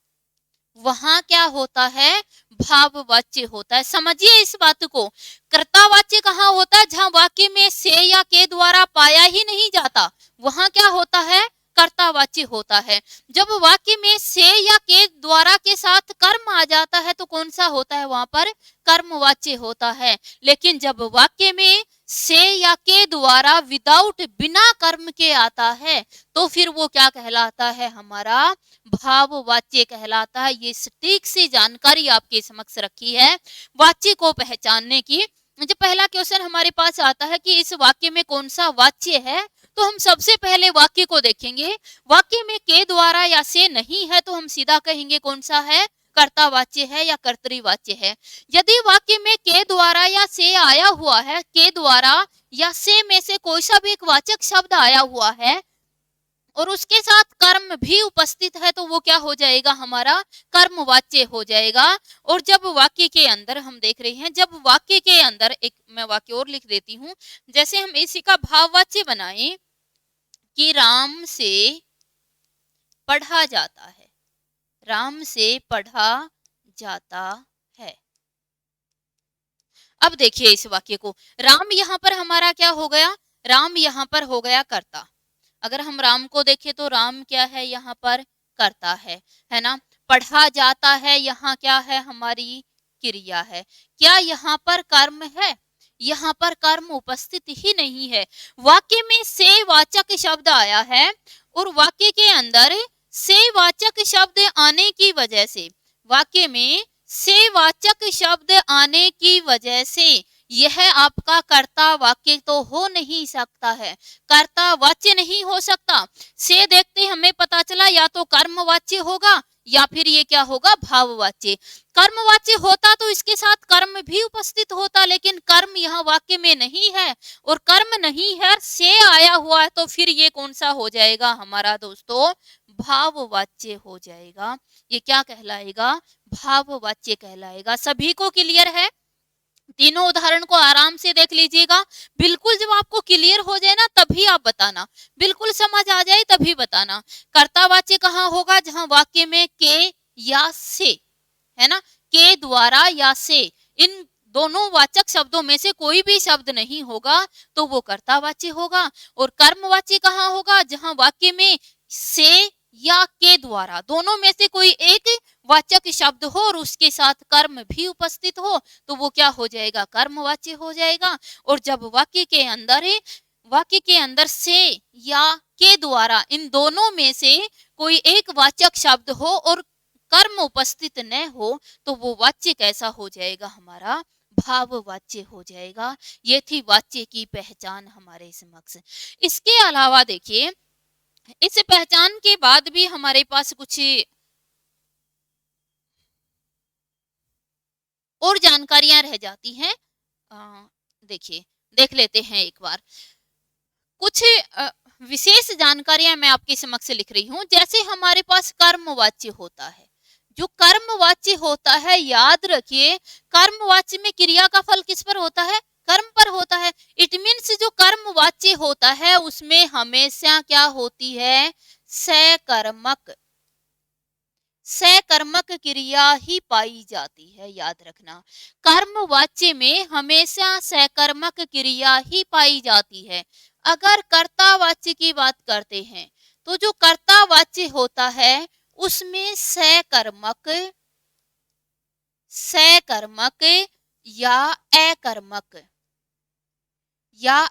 वहां क्या होता है, भाववाच्य होता है। समझिए इस बात को। कर्तावाच्य कहाँ होता है, जहां वाक्य में से या के द्वारा पाया ही नहीं जाता, वहां क्या होता है, कर्तावाच्य होता है। जब वाक्य में से या के द्वारा के साथ कर्म आ जाता है तो कौन सा होता है, वहां पर कर्मवाच्य होता है। लेकिन जब वाक्य में से या के द्वारा विदाउट, बिना कर्म के आता है तो फिर वो क्या कहलाता है, हमारा भाववाच्य कहलाता है। ये सटीक सी जानकारी आपके समक्ष रखी है वाच्य को पहचानने की। जब पहला क्वेश्चन हमारे पास आता है कि इस वाक्य में कौन सा वाच्य है, तो हम सबसे पहले वाक्य को देखेंगे। वाक्य में के द्वारा या से नहीं है तो हम सीधा कहेंगे कौन सा है, कर्तावाच्य है या कर्तृवाच्य है। यदि वाक्य में के द्वारा या से आया हुआ है, के द्वारा या से में से कोई सा भी एक वाचक शब्द आया हुआ है और उसके साथ कर्म भी उपस्थित है तो वो क्या हो जाएगा, हमारा कर्मवाच्य हो जाएगा। और जब वाक्य के अंदर हम देख रहे हैं, जब वाक्य के अंदर एक मैं वाक्य और लिख देती हूं, जैसे हम इसी का भाववाच्य बनाएं कि राम से पढ़ा जाता है, राम से पढ़ा जाता है। अब देखिए इस वाक्य को, राम यहाँ पर हमारा क्या हो गया, राम यहाँ पर हो गया कर्ता। अगर हम राम को देखें तो राम क्या है, यहाँ पर कर्ता है ना। पढ़ा जाता है यहाँ क्या है, हमारी क्रिया है। क्या यहाँ पर कर्म है, यहाँ पर कर्म उपस्थित ही नहीं है। वाक्य में से वाचक शब्द आया है और वाक्य के अंदर से वाचक शब्द आने की वजह से, वाक्य में से वाचक शब्द आने की वजह से यह आपका कर्ता वाक्य तो हो नहीं सकता है, कर्ता वाच्य नहीं हो सकता। से देखते हमें पता चला या तो कर्मवाच्य होगा या फिर ये क्या होगा, भाववाच्य। कर्मवाच्य होता तो इसके साथ कर्म भी उपस्थित होता, लेकिन कर्म यहाँ वाक्य में नहीं है और कर्म नहीं है, से आया हुआ है, तो फिर ये कौन सा हो जाएगा हमारा दोस्तों, भाववाच्य हो जाएगा। ये क्या कहलाएगा, भाववाच्य कहलाएगा। सभी को क्लियर है। तीनों उदाहरण को आराम से देख लीजिएगा। बिल्कुल जब आपको क्लियर हो जाए ना तभी आप बताना, बिल्कुल समझ आ जाए तभी बताना। कर्तावाच्य कहाँ होगा, जहां वाक्य में के या से है ना, के द्वारा या से इन दोनों वाचक शब्दों में से कोई भी शब्द नहीं होगा तो वो कर्तावाची होगा। और कर्मवाची कहाँ होगा? जहां वाक्य में से या के द्वारा दोनों में से कोई एक वाचक शब्द हो और उसके साथ कर्म भी उपस्थित हो तो वो क्या हो जाएगा? कर्मवाची हो जाएगा। और जब वाक्य के अंदर से या के द्वारा इन दोनों में से कोई एक वाचक शब्द हो और कर्म उपस्थित न हो तो वो वाच्य कैसा हो जाएगा? हमारा भाववाच्य हो जाएगा। ये थी वाच्य की पहचान हमारे समक्ष। इसके अलावा देखिए, इस पहचान के बाद भी हमारे पास कुछ और जानकारियां रह जाती हैं। देखिए, देख लेते हैं एक बार। कुछ विशेष जानकारियां मैं आपके समक्ष लिख रही हूं। जैसे हमारे पास कर्मवाच्य होता है, जो कर्मवाच्य होता है, याद रखिए कर्मवाच्य में क्रिया का फल किस पर होता है? कर्म पर होता है। इट मीन्स जो कर्मवाच्य होता है उसमें हमेशा क्या होती है? सकर्मक क्रिया ही पाई जाती है। याद रखना, कर्मवाच्य में हमेशा सकर्मक क्रिया ही पाई जाती है। अगर कर्तावाच्य की बात करते हैं तो जो कर्तावाच्य होता है उसमें सकर्मक या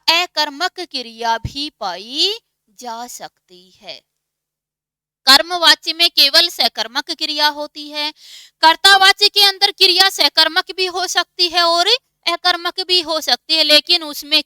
अकर्मक क्रिया भी पाई जा सकती है। कर्मवाच्य में केवल सकर्मक क्रिया होती है। कर्तावाच्य के अंदर क्रिया सकर्मक भी हो सकती है और अकर्मक भी हो सकती है, लेकिन उसमें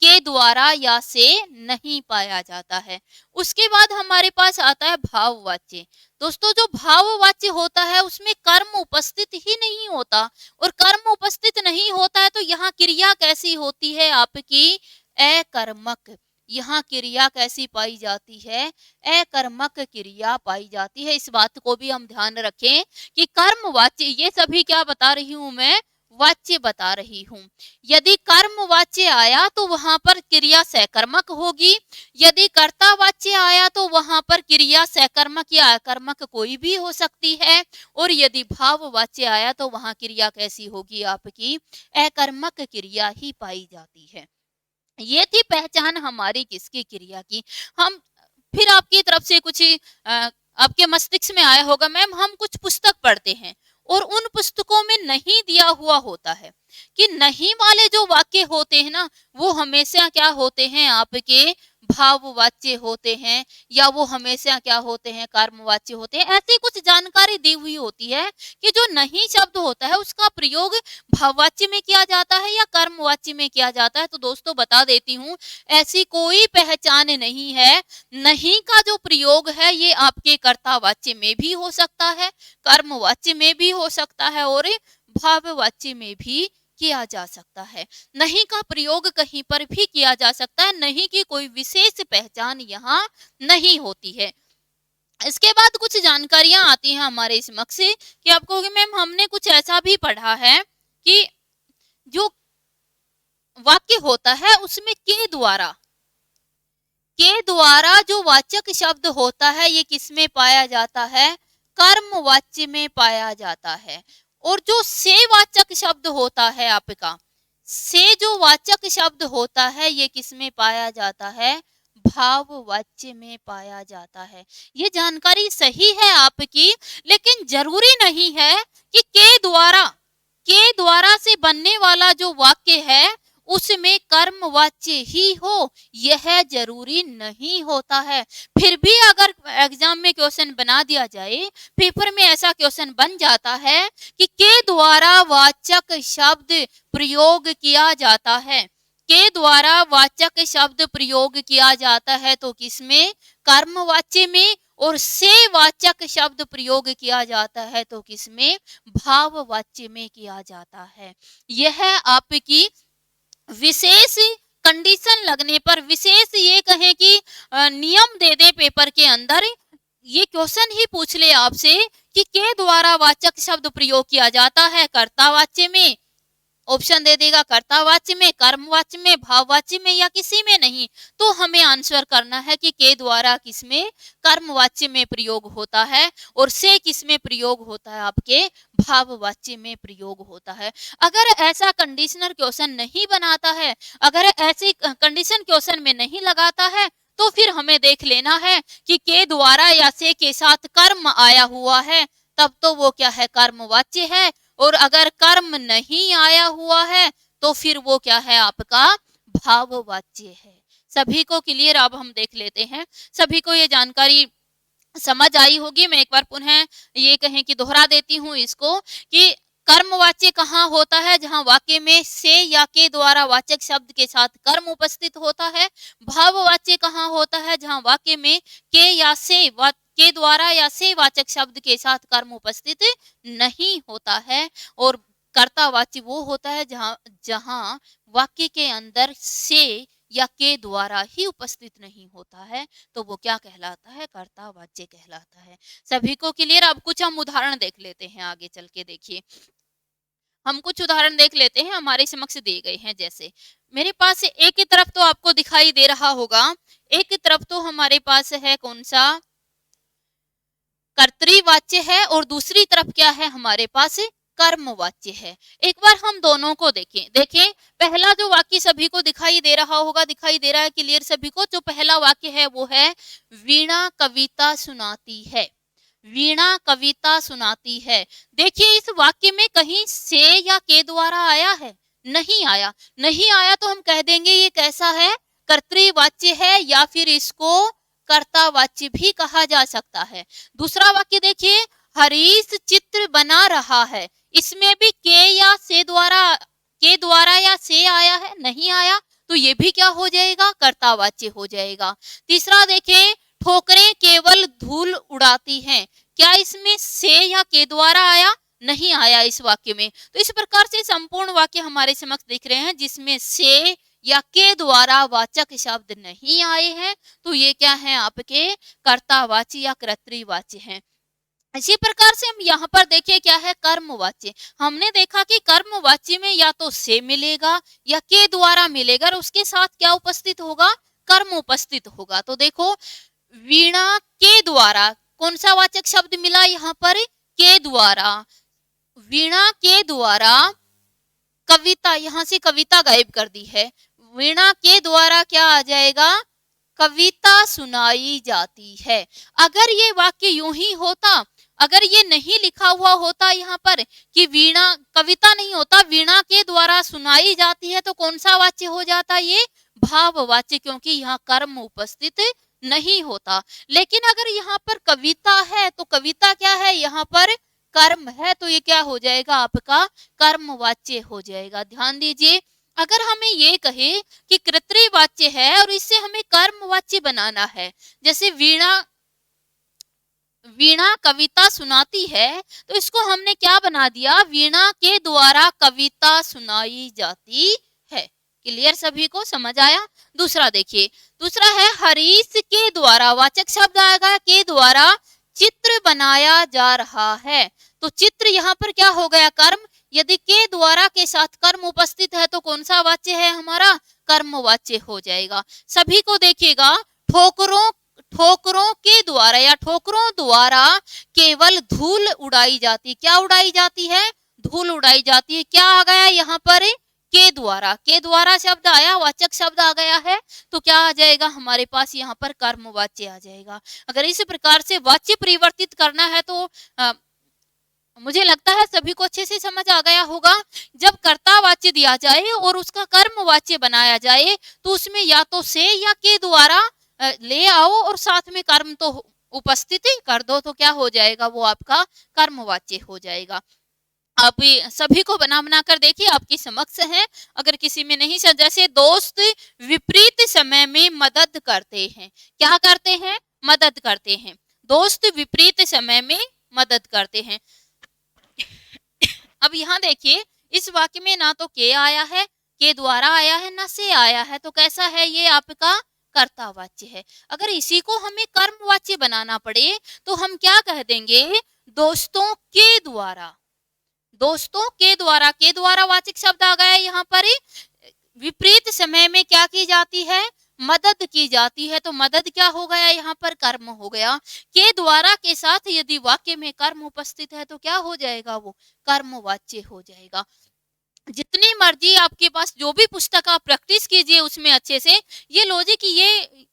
के द्वारा या से नहीं पाया जाता है। उसके बाद हमारे पास आता है भाववाच्य। दोस्तों, जो भाववाच्य होता है उसमें कर्म उपस्थित ही नहीं होता, और कर्म उपस्थित नहीं होता है तो यहाँ क्रिया कैसी होती है? आपकी अकर्मक। यहाँ क्रिया कैसी पाई जाती है? अकर्मक क्रिया पाई जाती है। इस बात को भी हम ध्यान रखें कि कर्मवाच्य, ये सभी क्या बता रही हूं मैं? वाच्य बता रही हूं। यदि कर्मवाच्य आया तो वहां पर क्रिया सकर्मक होगी, यदि कर्तावाच्य आया तो वहां पर क्रिया सकर्मक या अकर्मक कोई भी हो सकती है, और यदि भाववाच्य आया तो वहां क्रिया कैसी होगी? आपकी अकर्मक क्रिया ही पाई जाती है। ये थी पहचान हमारी किसकी? क्रिया की। हम फिर आपकी तरफ से कुछ आपके मस्तिष्क में आया होगा, मैम हम कुछ पुस्तक पढ़ते हैं और उन पुस्तकों में नहीं दिया हुआ होता है कि नहीं वाले जो वाक्य होते हैं ना वो हमेशा क्या होते हैं? आपके भाववाच्य होते हैं, या वो हमेशा क्या होते हैं? कर्मवाच्य होते हैं। ऐसी कुछ जानकारी दी हुई होती है कि जो नहीं शब्द होता है उसका प्रयोग भाववाच्य में किया जाता है या कर्मवाच्य में किया जाता है। तो दोस्तों बता देती हूँ, ऐसी कोई पहचान नहीं है। नहीं का जो प्रयोग है ये आपके कर्तावाच्य में भी हो सकता है, कर्मवाच्य में भी हो सकता है और भाववाच्य में भी किया जा सकता है। नहीं का प्रयोग कहीं पर भी किया जा सकता है। नहीं की कोई विशेष पहचान यहाँ नहीं होती है। इसके बाद कुछ जानकारियां आती हैं हमारे समक्ष कि आप कहोगे मैम हमने कुछ ऐसा भी पढ़ा है कि जो वाक्य होता है उसमें के द्वारा जो वाचक शब्द होता है ये किसमें पाया जाता है? कर्मवाच्य में पाया जाता है। और जो से वाचक शब्द होता है आपका, से जो वाचक शब्द होता है ये किसमें पाया जाता है? भाववाच्य में पाया जाता है। ये जानकारी सही है आपकी, लेकिन जरूरी नहीं है कि के द्वारा से बनने वाला जो वाक्य है उसमें कर्मवाच्य ही हो, यह जरूरी नहीं होता है। फिर भी अगर एग्जाम में क्वेश्चन बना दिया जाए, पेपर में ऐसा क्वेश्चन बन जाता है कि के द्वारा वाचक शब्द प्रयोग किया जाता है, के द्वारा वाचक शब्द प्रयोग किया जाता है तो किसमें? कर्मवाच्य में। और से वाचक शब्द प्रयोग किया जाता है तो किसमें? भाववाच्य में किया जाता है। यह आपकी विशेष कंडीशन लगने पर, विशेष ये कहें कि नियम दे दे पेपर के अंदर, ये क्वेश्चन ही पूछ ले आपसे कि के द्वारा वाचक शब्द प्रयोग किया जाता है कर्तावाच्य में ऑप्शन दे देगा कर्तावाच्य में, कर्मवाच्य में, भाववाच्य में या किसी में नहीं। तो हमें आंसर करना है कि के द्वारा किसमें, कर्मवाच्य में प्रयोग होता है और से किसमें प्रयोग होता है, आपके भाववाच्य में प्रयोग होता है। अगर ऐसा कंडीशनर क्वेश्चन नहीं बनाता है, अगर ऐसी कंडीशन क्वेश्चन में नहीं लगाता है, तो फिर हमें देख लेना है कि के द्वारा या से के साथ कर्म आया हुआ है, तब तो वो क्या है, कर्मवाच्य है। और अगर कर्म नहीं आया हुआ है तो फिर वो क्या है, आपका भाववाच्य है। सभी को क्लियर? अब हम देख लेते हैं, सभी को ये जानकारी समझ आई होगी। मैं एक बार पुनः ये कहें कि दोहरा देती हूँ इसको कि कर्मवाच्य कहाँ होता है, जहाँ वाक्य में से या के द्वारा वाचक शब्द के साथ कर्म उपस्थित होता है। भाववाच्य कहाँ होता है, जहाँ वाक्य में के या से के द्वारा या से वाचक शब्द के साथ कर्म उपस्थित नहीं होता है। और कर्तावाच्य वो होता है जहाँ जहाँ वाक्य के अंदर से या के द्वारा ही उपस्थित नहीं होता है, तो वो क्या कहलाता है, कर्तावाच्य कहलाता है। सभी को क्लियर? अब कुछ हम उदाहरण देख लेते हैं, आगे चल के देखिए हम कुछ उदाहरण देख लेते हैं, हमारे समक्ष दिए गए हैं। जैसे मेरे पास एक की तरफ तो आपको दिखाई दे रहा होगा, एक की तरफ तो हमारे पास है कौन सा, कर्तृवाच्य है, और दूसरी तरफ क्या है, हमारे पास कर्मवाच्य है। एक बार हम दोनों को देखें पहला जो वाक्य सभी को दिखाई दे रहा होगा, दिखाई दे रहा है क्लियर सभी को? जो पहला वाक्य है वो है वीणा कविता सुनाती है, वीणा कविता सुनाती है। देखिए इस वाक्य में कहीं से या के द्वारा आया है? नहीं आया। नहीं आया तो हम कह देंगे ये कैसा है, कर्तृवाच्य है, या फिर इसको कर्तावाच्य भी कहा जा सकता है। दूसरा वाक्य देखिए, हरीश चित्र बना रहा है, इसमें भी के या से द्वारा, के द्वारा या से आया है? नहीं आया, तो ये भी क्या हो जाएगा, कर्तावाच्य हो जाएगा। तीसरा देखें, ठोकरें केवल धूल उड़ाती हैं, क्या इसमें से या के द्वारा आया? नहीं आया इस वाक्य में। तो इस प्रकार से संपूर्ण वाक्य हमारे समक्ष दिख रहे हैं जिसमें से या के द्वारा वाचक शब्द नहीं आए हैं, तो ये क्या है, आपके कर्तावाच्य या कर्तृवाच्य हैं। इसी प्रकार से हम यहाँ पर देखिए क्या है, कर्मवाच्य। हमने देखा कि कर्मवाच्य में या तो से मिलेगा या के द्वारा मिलेगा, और उसके साथ क्या उपस्थित होगा, कर्म उपस्थित होगा। तो देखो वीणा के द्वारा, कौन सा वाचक शब्द मिला यहाँ पर, के द्वारा, वीणा के द्वारा कविता, यहाँ से कविता गायब कर दी है, वीणा के द्वारा क्या आ जाएगा, कविता सुनाई जाती है। अगर ये वाक्य यूं ही होता, अगर ये नहीं लिखा हुआ होता यहाँ पर कि वीणा, कविता नहीं होता, वीणा के द्वारा सुनाई जाती है, तो कौन सा वाच्य हो जाता, ये भाववाच्य, क्योंकि यहाँ कर्म उपस्थित नहीं होता। लेकिन अगर यहाँ पर कविता है तो कविता क्या है, यहाँ पर कर्म है, तो ये क्या हो जाएगा, आपका कर्मवाच्य हो जाएगा। ध्यान दीजिए, अगर हमें ये कहे कि कर्तृवाच्य है और इससे हमें कर्मवाच्य बनाना है, जैसे वीणा, वीणा कविता सुनाती है, तो इसको हमने क्या बना दिया, वीणा के द्वारा कविता सुनाई जाती है। क्लियर सभी को? समझ आया? दूसरा देखिए, दूसरा है हरीश के द्वारा, वाचक शब्द आएगा के द्वारा, चित्र बनाया जा रहा है। तो चित्र यहाँ पर क्या हो गया, कर्म। यदि के द्वारा के साथ कर्म उपस्थित है तो कौन सा वाच्य है हमारा, कर्मवाच्य हो जाएगा। सभी को देखिएगा, ठोकरों, ठोकरों के द्वारा या ठोकरों द्वारा केवल धूल उड़ाई जाती, क्या उड़ाई जाती है, धूल उड़ाई जाती है। क्या आ गया यहाँ पर, के द्वारा, के द्वारा शब्द आया, वाचक शब्द आ गया है, तो क्या आ जाएगा हमारे पास यहाँ पर, कर्मवाच्य आ जाएगा। अगर इस प्रकार से वाच्य परिवर्तित करना है तो मुझे लगता है सभी को अच्छे से समझ आ गया होगा। जब कर्तावाच्य दिया जाए और उसका कर्मवाच्य बनाया जाए, तो उसमें या तो से या के द्वारा ले आओ और साथ में कर्म तो उपस्थित कर दो, तो क्या हो जाएगा, वो आपका कर्मवाच्य हो जाएगा। आप सभी को बना बना कर देखिए, आपकी समक्ष है। अगर किसी में नहीं समझ, जैसे दोस्त विपरीत समय में मदद करते हैं, क्या करते हैं, मदद करते हैं। दोस्त विपरीत समय में मदद करते हैं। अब यहाँ देखिए, इस वाक्य में ना तो के आया है, के द्वारा आया है, ना से आया है, तो कैसा है, ये आपका कर्तावाच्य है। अगर इसी को हमें कर्मवाच्य बनाना पड़े तो हम क्या कह देंगे, दोस्तों के द्वारा, दोस्तों के द्वारा वाचक शब्द आ गया यहाँ पर। विपरीत समय में क्या की जाती है, मदद की जाती है, तो मदद क्या हो गया यहाँ पर, कर्म हो गया। के द्वारा के साथ यदि वाक्य में कर्म उपस्थित है तो क्या हो जाएगा, वो कर्मवाच्य हो जाएगा। जितनी मर्जी आपके पास जो भी पुस्तक आप प्रैक्टिस कीजिए उसमें अच्छे से, ये लॉजिक,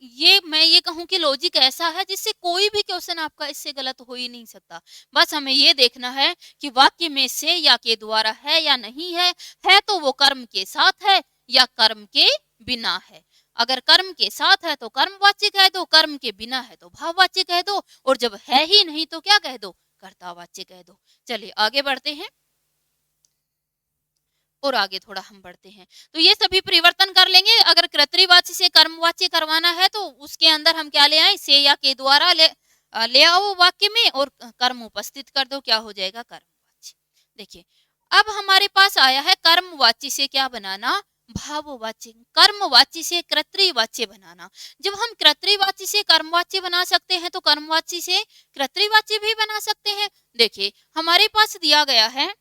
ये मैं ये कहूं कि लॉजिक ऐसा है जिससे कोई भी क्वेश्चन आपका इससे गलत हो ही नहीं सकता। बस हमें ये देखना है कि वाक्य में से या के द्वारा है या नहीं है तो वो कर्म के साथ है या कर्म के बिना है। अगर कर्म के साथ है तो कर्मवाच्य कह दो, कर्म के बिना है तो भाववाच्य कह दो, और जब है ही नहीं तो क्या कह दो, कर्तावाच्य कह दो। चलिए आगे बढ़ते हैं और आगे थोड़ा हम बढ़ते हैं। तो ये सभी परिवर्तन कर लेंगे। अगर कर्तृवाच्य से कर्मवाच्य करवाना है तो उसके अंदर हम क्या ले आए, से या के द्वारा ले आओ वाक्य में और कर्म उपस्थित कर दो, क्या हो जाएगा, कर्मवाच्य। देखिए अब हमारे पास आया है कर्मवाच्य से क्या बनाना, भाववाच्य। कर्मवाच्य से कर्तृवाच्य बनाना। जब हम कर्तृवाच्य से कर्मवाच्य बना सकते हैं तो कर्मवाच्य से कर्तृवाच्य भी बना सकते हैं। देखिए हमारे पास दिया गया है,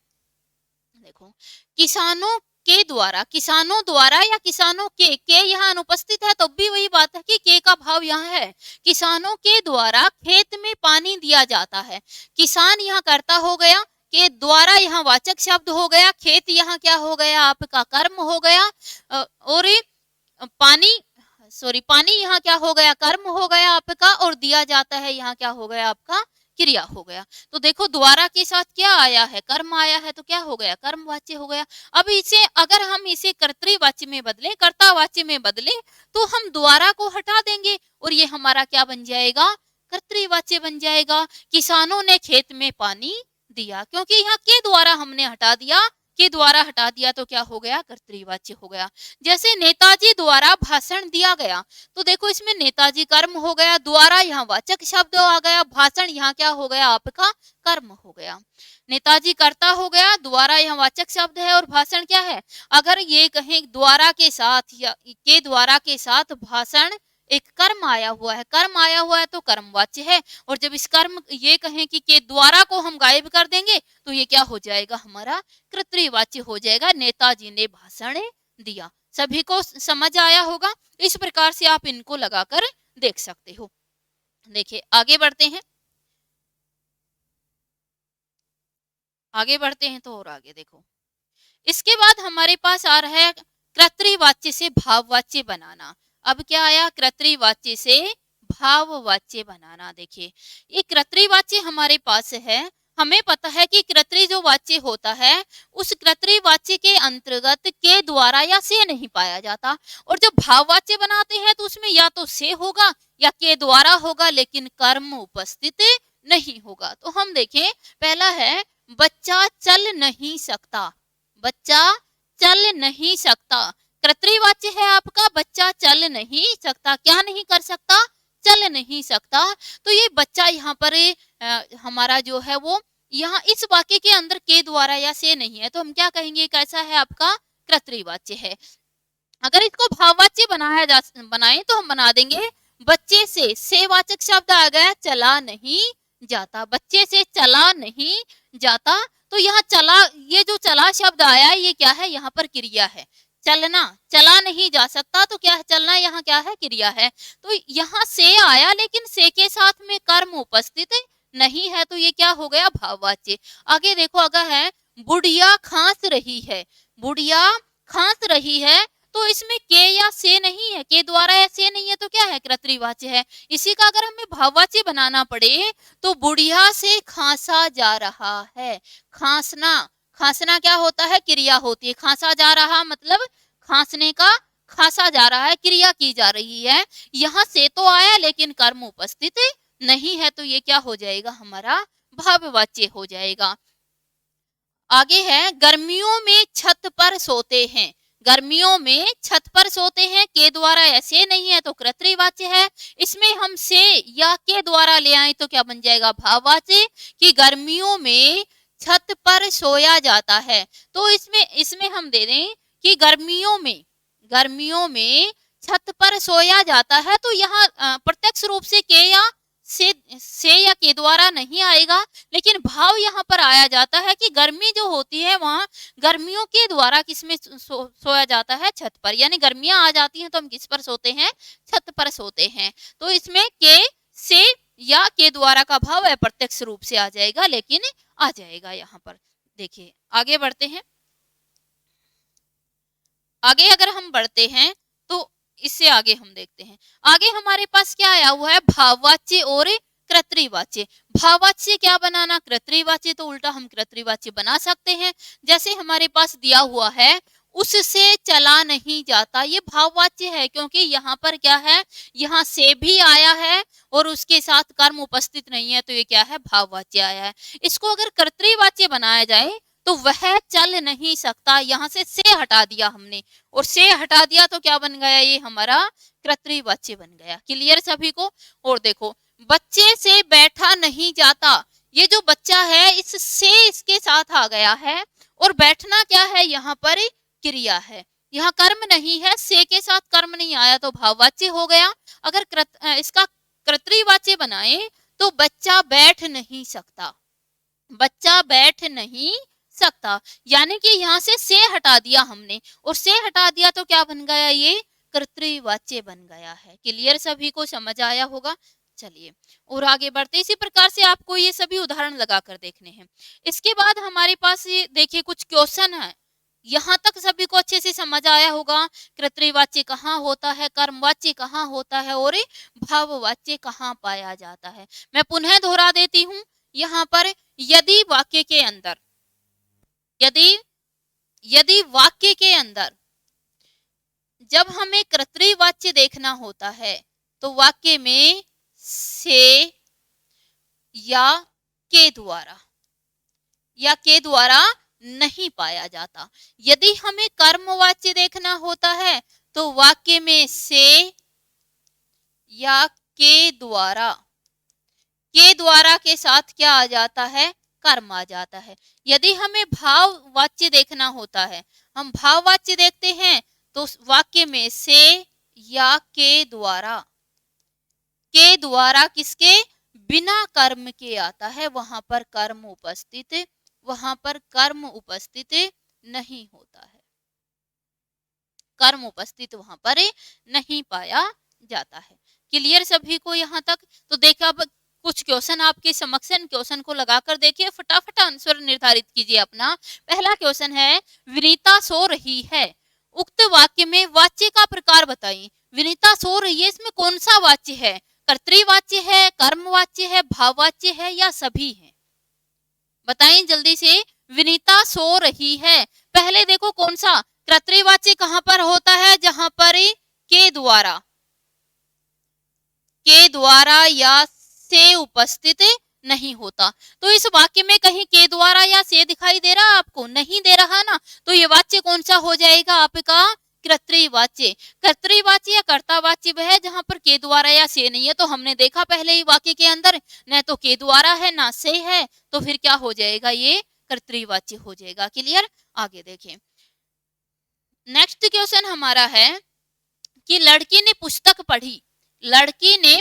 देखो किसानों द्वारा या किसानों के यहाँ अनुपस्थित है तो भी वही बात है कि के का भाव यहाँ है। किसानों के द्वारा खेत में पानी दिया जाता है। किसान यहाँ कर्ता हो गया, के द्वारा यहाँ वाचक शब्द हो गया, खेत यहाँ क्या हो गया, आपका कर्म हो गया, और पानी यहाँ क्या हो गया, कर्म हो गया आपका, और दिया जाता है यहाँ क्या हो गया, आपका क्रिया हो गया। तो देखो द्वारा के साथ क्या आया है, कर्म आया है, तो क्या हो गया, कर्मवाच्य हो गया। अब इसे अगर हम इसे कर्तृवाच्य में बदले, कर्तावाच्य में बदले, तो हम द्वारा को हटा देंगे और ये हमारा क्या बन जाएगा, कर्तृवाच्य बन जाएगा। किसानों ने खेत में पानी दिया, क्योंकि यहाँ के द्वारा हमने हटा दिया, के द्वारा हटा दिया तो क्या हो गया, कर्तृवाच्य हो गया। जैसे नेताजी द्वारा भाषण दिया गया, तो देखो इसमें नेताजी कर्म हो गया, द्वारा यहाँ वाचक शब्द आ गया, भाषण यहाँ क्या हो गया, आपका कर्म हो गया। नेताजी कर्ता हो गया, द्वारा यहाँ वाचक शब्द है और भाषण क्या है। अगर ये कहें द्वारा के साथ या के द्वारा के साथ भाषण एक कर्म आया हुआ है, कर्म आया हुआ है तो कर्मवाच्य है, और जब इस कर्म ये कहें कि के द्वारा को हम गायब कर देंगे तो ये क्या हो जाएगा, हमारा कर्तृवाच्य हो जाएगा। नेताजी ने भाषण दिया। सभी को समझ आया होगा। इस प्रकार से आप इनको लगाकर देख सकते हो। देखिए आगे बढ़ते हैं, तो और आगे देखो, इसके बाद हमारे पास आ रहा है कर्तृवाच्य से भाववाच्य बनाना। अब क्या आया, कर्तृवाच्य से भाववाच्य बनाना। देखिए ये कर्तृवाच्य हमारे पास है, हमें पता है कि कर्तृ जो वाच्य होता है उस कर्तृवाच्य के अंतर्गत के द्वारा या से नहीं पाया जाता, और जब भाववाच्य बनाते हैं तो उसमें या तो से होगा या के द्वारा होगा, लेकिन कर्म उपस्थित नहीं होगा। तो हम देखें, पहला है बच्चा चल नहीं सकता, बच्चा चल नहीं सकता, कर्तृवाच्य है आपका, बच्चा चल नहीं सकता, क्या नहीं कर सकता, चल नहीं सकता। तो ये बच्चा यहाँ पर हमारा जो है वो यहाँ इस वाक्य के अंदर के द्वारा या से नहीं है, तो हम क्या कहेंगे, कैसा है आपका, कर्तृवाच्य है। अगर इसको भाववाच्य बनाए तो हम बना देंगे बच्चे से वाचक शब्द आ गया, चला नहीं जाता, बच्चे से चला नहीं जाता। तो यहाँ चला, ये जो चला शब्द आया ये क्या है, यहाँ पर क्रिया है, चलना, चला नहीं जा सकता तो क्या है, चलना यहाँ क्या है, क्रिया है। तो यहाँ से आया लेकिन से के साथ में कर्म उपस्थित नहीं है, तो ये क्या हो गया, भाववाच्य। आगे देखो, अगर है बुढ़िया खांस रही है, बुढ़िया खांस रही है, तो इसमें के या से नहीं है, के द्वारा या से नहीं है, तो क्या है, कर्तृवाच्य है। इसी का अगर हमें भाववाच्य बनाना पड़े तो बुढ़िया से खांसा जा रहा है। खांसना, खांसना क्या होता है, क्रिया होती है, खांसा जा रहा मतलब खांसने का, खांसा जा रहा है, क्रिया की जा रही है। यहाँ से तो आया लेकिन कर्म उपस्थित नहीं है, तो ये क्या हो जाएगा, हमारा भाववाच्य हो जाएगा। आगे है गर्मियों में छत पर सोते हैं, गर्मियों में छत पर सोते हैं, के द्वारा ऐसे नहीं है तो कर्तृवाच्य है। इसमें हम से या के द्वारा ले आए तो क्या बन जाएगा, भाववाच्य, कि गर्मियों में छत पर सोया जाता है। तो इसमें हम दे दें कि गर्मियों में छत पर सोया जाता है, तो यहाँ प्रत्यक्ष रूप से के या से या के द्वारा नहीं आएगा, लेकिन भाव यहाँ पर आया जाता है कि गर्मी जो होती है वहाँ गर्मियों के द्वारा किसमें सोया जाता है, छत पर। यानी गर्मियां आ जाती हैं तो हम किस पर सोते हैं, छत पर सोते हैं। तो इसमें के से या के द्वारा का भाव अप्रत्यक्ष रूप से आ जाएगा, लेकिन आ जाएगा यहाँ पर। देखिए आगे बढ़ते हैं। आगे अगर हम बढ़ते हैं तो इससे आगे हम देखते हैं। आगे हमारे पास क्या आया हुआ है, भाववाच्य और कर्तृवाच्य। भाववाच्य क्या बनाना, कर्तृवाच्य, तो उल्टा हम कर्तृवाच्य बना सकते हैं। जैसे हमारे पास दिया हुआ है, उससे चला नहीं जाता, ये भाववाच्य है, क्योंकि यहाँ पर क्या है, यहाँ से भी आया है और उसके साथ कर्म उपस्थित नहीं है, तो ये क्या है, भाववाच्य आया है। इसको अगर कर्तृवाच्य बनाया जाए तो वह चल नहीं सकता, यहाँ से हटा दिया हमने और से हटा दिया तो क्या बन गया, ये हमारा कर्तृवाच्य बन गया। क्लियर सभी को। और देखो, बच्चे से बैठा नहीं जाता, ये जो बच्चा है इस से इसके साथ आ गया है, और बैठना क्या है, यहाँ पर क्रिया है, यहाँ कर्म नहीं है, से के साथ कर्म नहीं आया तो भाववाच्य हो गया। अगर इसका कर्तृवाच्य बनाए तो बच्चा बैठ नहीं सकता, बच्चा बैठ नहीं सकता, यानी कि यहाँ से हटा दिया हमने और से हटा दिया तो क्या बन गया, ये कर्तृवाच्य बन गया है। क्लियर सभी को, समझ आया होगा। चलिए और आगे बढ़ते, इसी प्रकार से आपको ये सभी उदाहरण लगाकर देखने हैं। इसके बाद हमारे पास ये देखिए कुछ क्वेश्चन है, यहाँ तक सभी को अच्छे से समझ आया होगा। कर्तृवाच्य कहाँ होता है, कर्मवाच्य कहाँ होता है और भाववाच्य कहाँ पाया जाता है। मैं पुनः दोहरा देती हूँ, यहाँ पर यदि वाक्य के अंदर, यदि वाक्य के अंदर जब हमें कर्तृवाच्य देखना होता है तो वाक्य में से या के द्वारा नहीं पाया जाता। यदि हमें कर्मवाच्य देखना होता है तो वाक्य में से या के द्वारा के साथ क्या आ जाता है, कर्म आ जाता है। यदि हमें भाववाच्य देखना होता है, हम भाववाच्य देखते हैं तो वाक्य में से या के द्वारा किसके, बिना कर्म के आता है, वहां पर कर्म उपस्थित नहीं होता है, कर्म उपस्थित वहां पर नहीं पाया जाता है। क्लियर सभी को यहाँ तक। तो देखा, अब कुछ क्वेश्चन आपके समक्ष, क्वेश्चन को लगाकर देखिए, फटाफट आंसर निर्धारित कीजिए अपना। पहला क्वेश्चन है, विनीता सो रही है, उक्त वाक्य में वाच्य का प्रकार बताइए। विनीता सो रही है, इसमें कौन सा वाच्य है, कर्तृवाच्य है, कर्मवाच्य है, भाववाच्य है या सभी है, बताएं जल्दी से। विनीता सो रही है, पहले देखो कौन सा कर्तृवाच्य कहां पर होता है, जहां पर के द्वारा या से उपस्थित नहीं होता। तो इस वाक्य में कहीं के द्वारा या से दिखाई दे रहा है आपको, नहीं दे रहा ना, तो ये वाच्य कौन सा हो जाएगा आपका, कर्तृवाच्य। कर्तृवाच्य या कर्तावाच्य वह है जहां पर के द्वारा या से नहीं है। तो हमने देखा पहले ही वाक्य के अंदर, न तो के द्वारा है ना से है, तो फिर क्या हो जाएगा, ये कर्तृवाच्य हो जाएगा। क्लियर। आगे देखें, नेक्स्ट क्वेश्चन हमारा है कि लड़की ने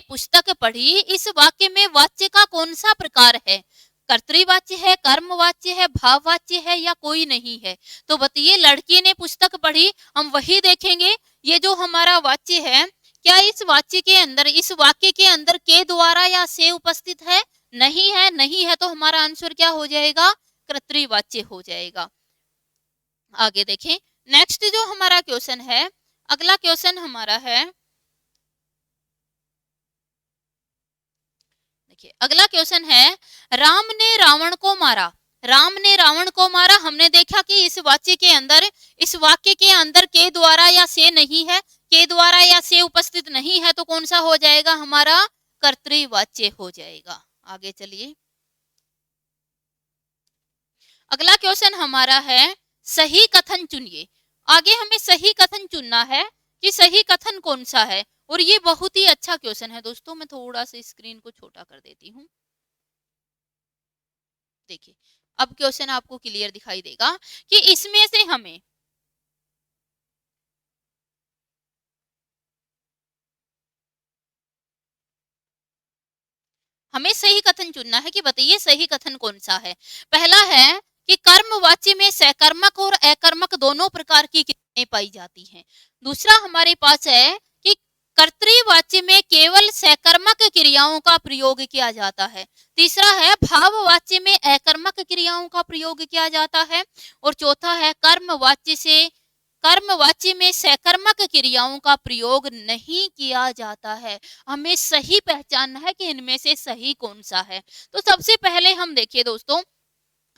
पुस्तक पढ़ी, इस वाक्य में वाच्य का कौन सा प्रकार है, कर्तृवाच्य है, कर्मवाच्य है, भाववाच्य है या कोई नहीं है। तो बताइए, लड़की ने पुस्तक पढ़ी, हम वही देखेंगे। ये जो हमारा वाच्य है, क्या इस वाक्य के अंदर के द्वारा या से उपस्थित है, नहीं है, नहीं है, तो हमारा आंसर क्या हो जाएगा, कर्तृवाच्य हो जाएगा। आगे देखें, नेक्स्ट जो हमारा क्वेश्चन है, अगला क्वेश्चन हमारा है, देखिए अगला क्वेश्चन है, राम ने रावण को मारा। हमने देखा कि इस वाक्य के अंदर के द्वारा या से नहीं है, के द्वारा या से उपस्थित नहीं है, तो कौन सा हो जाएगा, हमारा कर्तृवाच्य हो जाएगा। आगे चलिए, अगला क्वेश्चन हमारा है, सही कथन चुनिए। आगे हमें सही कथन चुनना है कि सही कथन कौन सा है, और ये बहुत ही अच्छा क्वेश्चन है दोस्तों। मैं थोड़ा सा स्क्रीन को छोटा कर देती हूँ। देखिए अब क्वेश्चन आपको क्लियर दिखाई देगा कि इसमें से हमें हमें सही कथन चुनना है कि बताइए सही कथन कौन सा है। पहला है कि कर्मवाच्य में सकर्मक और अकर्मक दोनों प्रकार की क्रियाएं पाई जाती हैं। दूसरा हमारे पास है कि कर्तृवाच्य में केवल सकर्मक क्रियाओं का प्रयोग किया जाता है। तीसरा है भाववाच्य में अकर्मक क्रियाओं का प्रयोग किया जाता है। और चौथा है कर्मवाच्य में सकर्मक क्रियाओं का प्रयोग नहीं किया जाता है। हमें सही पहचानना है कि इनमें से सही कौन सा है। तो सबसे पहले हम देखिए दोस्तों,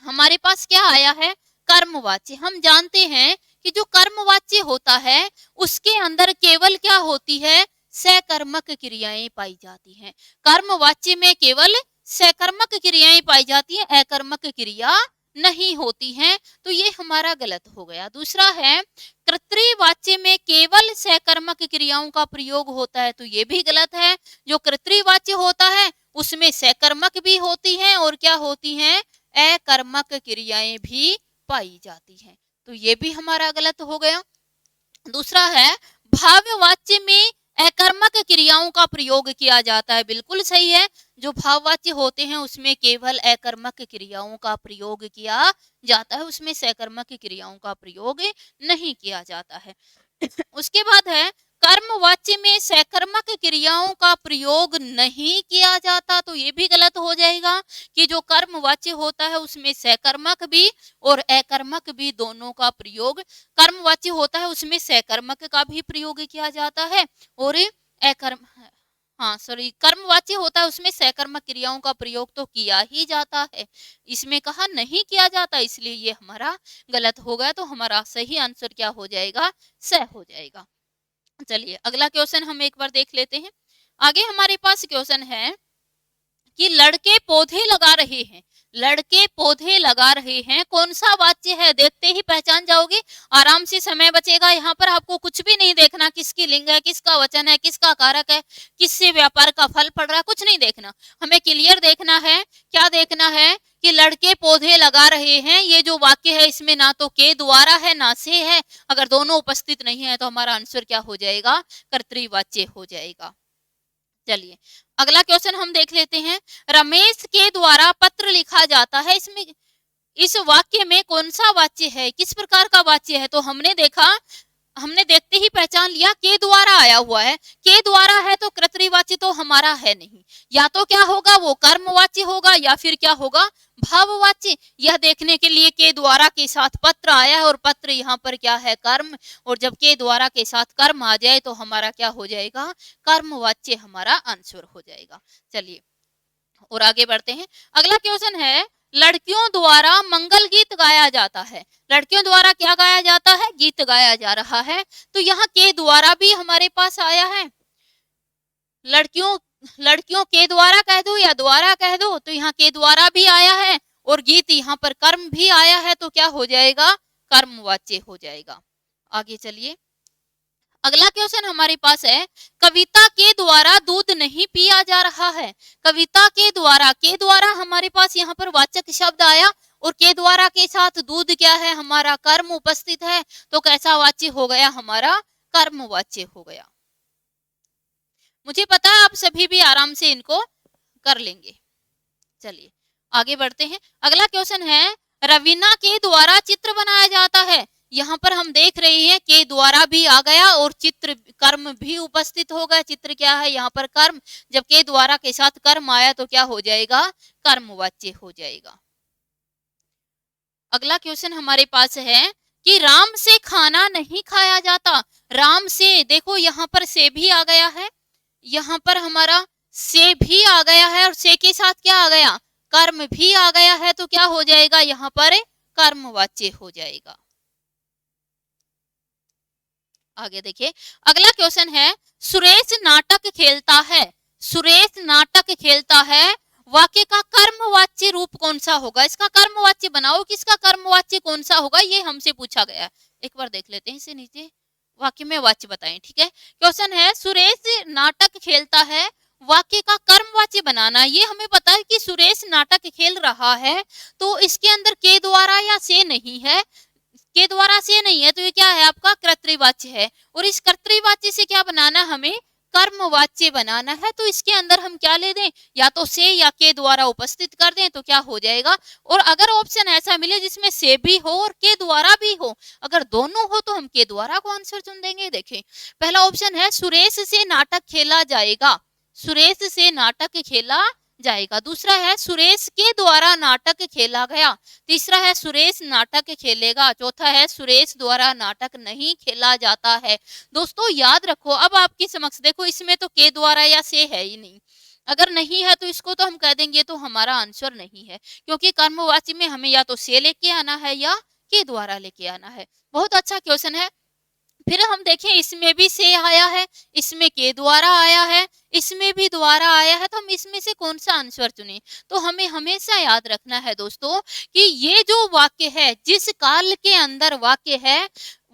हमारे पास क्या आया है, कर्मवाच्य। हम जानते हैं कि जो कर्मवाच्य होता है उसके अंदर केवल क्या होती है, सकर्मक क्रियाएं पाई जाती हैं। कर्मवाच्य में केवल सकर्मक क्रियाएं पाई जाती हैं, अकर्मक क्रिया नहीं होती हैं। तो ये हमारा गलत हो गया। दूसरा है कर्तृवाच्य में केवल सकर्मक क्रियाओं का प्रयोग होता है, तो ये भी गलत है। जो कर्तृवाच्य होता है उसमें सकर्मक भी होती हैं और क्या होती हैं, अकर्मक क्रियाएं भी पाई जाती हैं। तो ये भी हमारा गलत हो गया। दूसरा है भाववाच्य में अकर्मक क्रियाओं का प्रयोग किया जाता है, बिल्कुल सही है। जो भाववाच्य होते हैं उसमें केवल अकर्मक क्रियाओं का प्रयोग किया जाता है, उसमें सकर्मक क्रियाओं का प्रयोग नहीं किया जाता है। उसके बाद है कर्मवाच्य में सकर्मक क्रियाओं का प्रयोग नहीं किया जाता, तो ये भी गलत हो जाएगा कि जो कर्मवाच्य होता है उसमें सकर्मक भी और अकर्मक भी दोनों का प्रयोग, कर्मवाच्य होता है उसमें सकर्मक का भी प्रयोग किया जाता है और कर्मवाच्य होता है उसमें सकर्मक क्रियाओं का प्रयोग तो किया ही जाता है, इसमें कहा नहीं किया जाता, इसलिए ये हमारा गलत हो गया। तो हमारा सही आंसर क्या हो जाएगा, स हो जाएगा। चलिए अगला क्वेश्चन हम एक बार देख लेते हैं। आगे हमारे पास क्वेश्चन है कि लड़के पौधे लगा रहे हैं, लड़के पौधे लगा रहे हैं, कौन सा वाच्य है, देखते ही पहचान जाओगे, आराम से समय बचेगा। यहाँ पर आपको कुछ भी नहीं देखना, किसकी लिंग है, किसका वचन है, किसका कारक है, किससे व्यापार का फल पड़ रहा है, कुछ नहीं देखना। हमें क्लियर देखना है, क्या देखना है कि लड़के पौधे लगा रहे हैं। ये जो वाक्य है इसमें ना तो के द्वारा है ना से है, अगर दोनों उपस्थित नहीं है तो हमारा आंसर क्या हो जाएगा, कर्तृवाच्य हो जाएगा। चलिए अगला क्वेश्चन हम देख लेते हैं। रमेश के द्वारा पत्र लिखा जाता है, इसमें इस वाक्य में कौन सा वाच्य है, किस प्रकार का वाच्य है। तो हमने देखा, हमने देखते ही पहचान लिया के द्वारा आया हुआ है। के द्वारा है तो कर्तृवाच्य तो हमारा है नहीं, या तो क्या होगा वो कर्मवाच्य होगा या फिर क्या होगा भाववाच्य। यह देखने के लिए के द्वारा के साथ पत्र आया है और पत्र यहाँ पर क्या है, कर्म, और जब के द्वारा के साथ कर्म आ जाए तो हमारा क्या हो जाएगा, कर्मवाच्य हमारा आंसर हो जाएगा। चलिए और आगे बढ़ते हैं। अगला क्वेश्चन है लड़कियों द्वारा मंगल गीत गाया जाता है, लड़कियों द्वारा क्या गाया जाता है, गीत गाया जा रहा है। तो यहाँ के द्वारा भी हमारे पास आया है, लड़कियों के द्वारा कह दो या द्वारा कह दो, तो यहाँ के द्वारा भी आया है और गीत यहाँ पर कर्म भी आया है, तो क्या हो जाएगा, कर्मवाच्य हो जाएगा। आगे चलिए अगला क्वेश्चन हमारे पास है कविता के द्वारा दूध नहीं पिया जा रहा है। कविता के द्वारा हमारे पास यहाँ पर वाचक शब्द आया और के द्वारा के साथ दूध क्या है, हमारा कर्म उपस्थित है, तो कैसा वाच्य हो गया, हमारा कर्मवाच्य हो गया। मुझे पता है आप सभी भी आराम से इनको कर लेंगे। चलिए आगे बढ़ते हैं। अगला क्वेश्चन है रवीना के द्वारा चित्र बनाया जाता है। यहाँ पर हम देख रहे हैं के द्वारा भी आ गया और चित्र कर्म भी उपस्थित हो गया। चित्र क्या है, यहाँ पर कर्म, जब के द्वारा के साथ कर्म आया तो क्या हो जाएगा, कर्मवाच्य हो जाएगा। अगला क्वेश्चन हमारे पास है कि राम से खाना नहीं खाया जाता। राम से, देखो यहाँ पर से भी आ गया है, यहाँ पर हमारा से भी आ गया है और से के साथ क्या आ गया, कर्म भी आ गया है, तो क्या हो जाएगा, यहाँ पर कर्मवाच्य हो जाएगा। आगे देखिए अगला क्वेश्चन है सुरेश नाटक खेलता है। सुरेश नाटक खेलता है, वाक्य का कर्मवाच्य रूप कौन सा होगा, इसका कर्मवाच्य बनाओ, किसका कर्मवाच्य कौन सा होगा, ये हमसे पूछा गया। एक बार देख लेते हैं, इसे नीचे वाक्य में वाच्य बताएं। ठीक है, क्वेश्चन है सुरेश नाटक खेलता है, वाक्य का कर्मवाच्य बनाना। ये हमें पता है कि सुरेश नाटक खेल रहा है, तो इसके अंदर के द्वारा या से नहीं है, के द्वारा से नहीं है, तो ये क्या है आपका कर्तृवाच्य है। और इस कर्तृवाच्य से क्या बनाना, हमें कर्मवाच्य बनाना है तो इसके अंदर हम क्या ले दें, या तो से या के द्वारा उपस्थित कर दें तो क्या हो जाएगा। और अगर ऑप्शन ऐसा मिले जिसमें से भी हो और के द्वारा भी हो, अगर दोनों हो तो हम के द्वारा को आंसर चुन देंगे। देखें पहला ऑप्शन है सुरेश से नाटक खेला जाएगा, सुरेश से नाटक खेला जाएगा। दूसरा है सुरेश के द्वारा नाटक खेला गया। तीसरा है सुरेश नाटक खेलेगा। चौथा है सुरेश द्वारा नाटक नहीं खेला जाता है। दोस्तों याद रखो, अब आपके समक्ष देखो इसमें तो के द्वारा या से है ही नहीं, अगर नहीं है तो इसको तो हम कह देंगे तो हमारा आंसर नहीं है, क्योंकि कर्मवाची में हमें या तो से लेके आना है या के द्वारा लेके आना है। बहुत अच्छा क्वेश्चन है। फिर हम देखें इसमें भी से आया है, इसमें के द्वारा आया है, इसमें भी द्वारा आया है, तो हम इसमें से कौन सा आंसर चुने। तो हमें हमेशा याद रखना है दोस्तों कि ये जो वाक्य है, जिस काल के अंदर वाक्य है,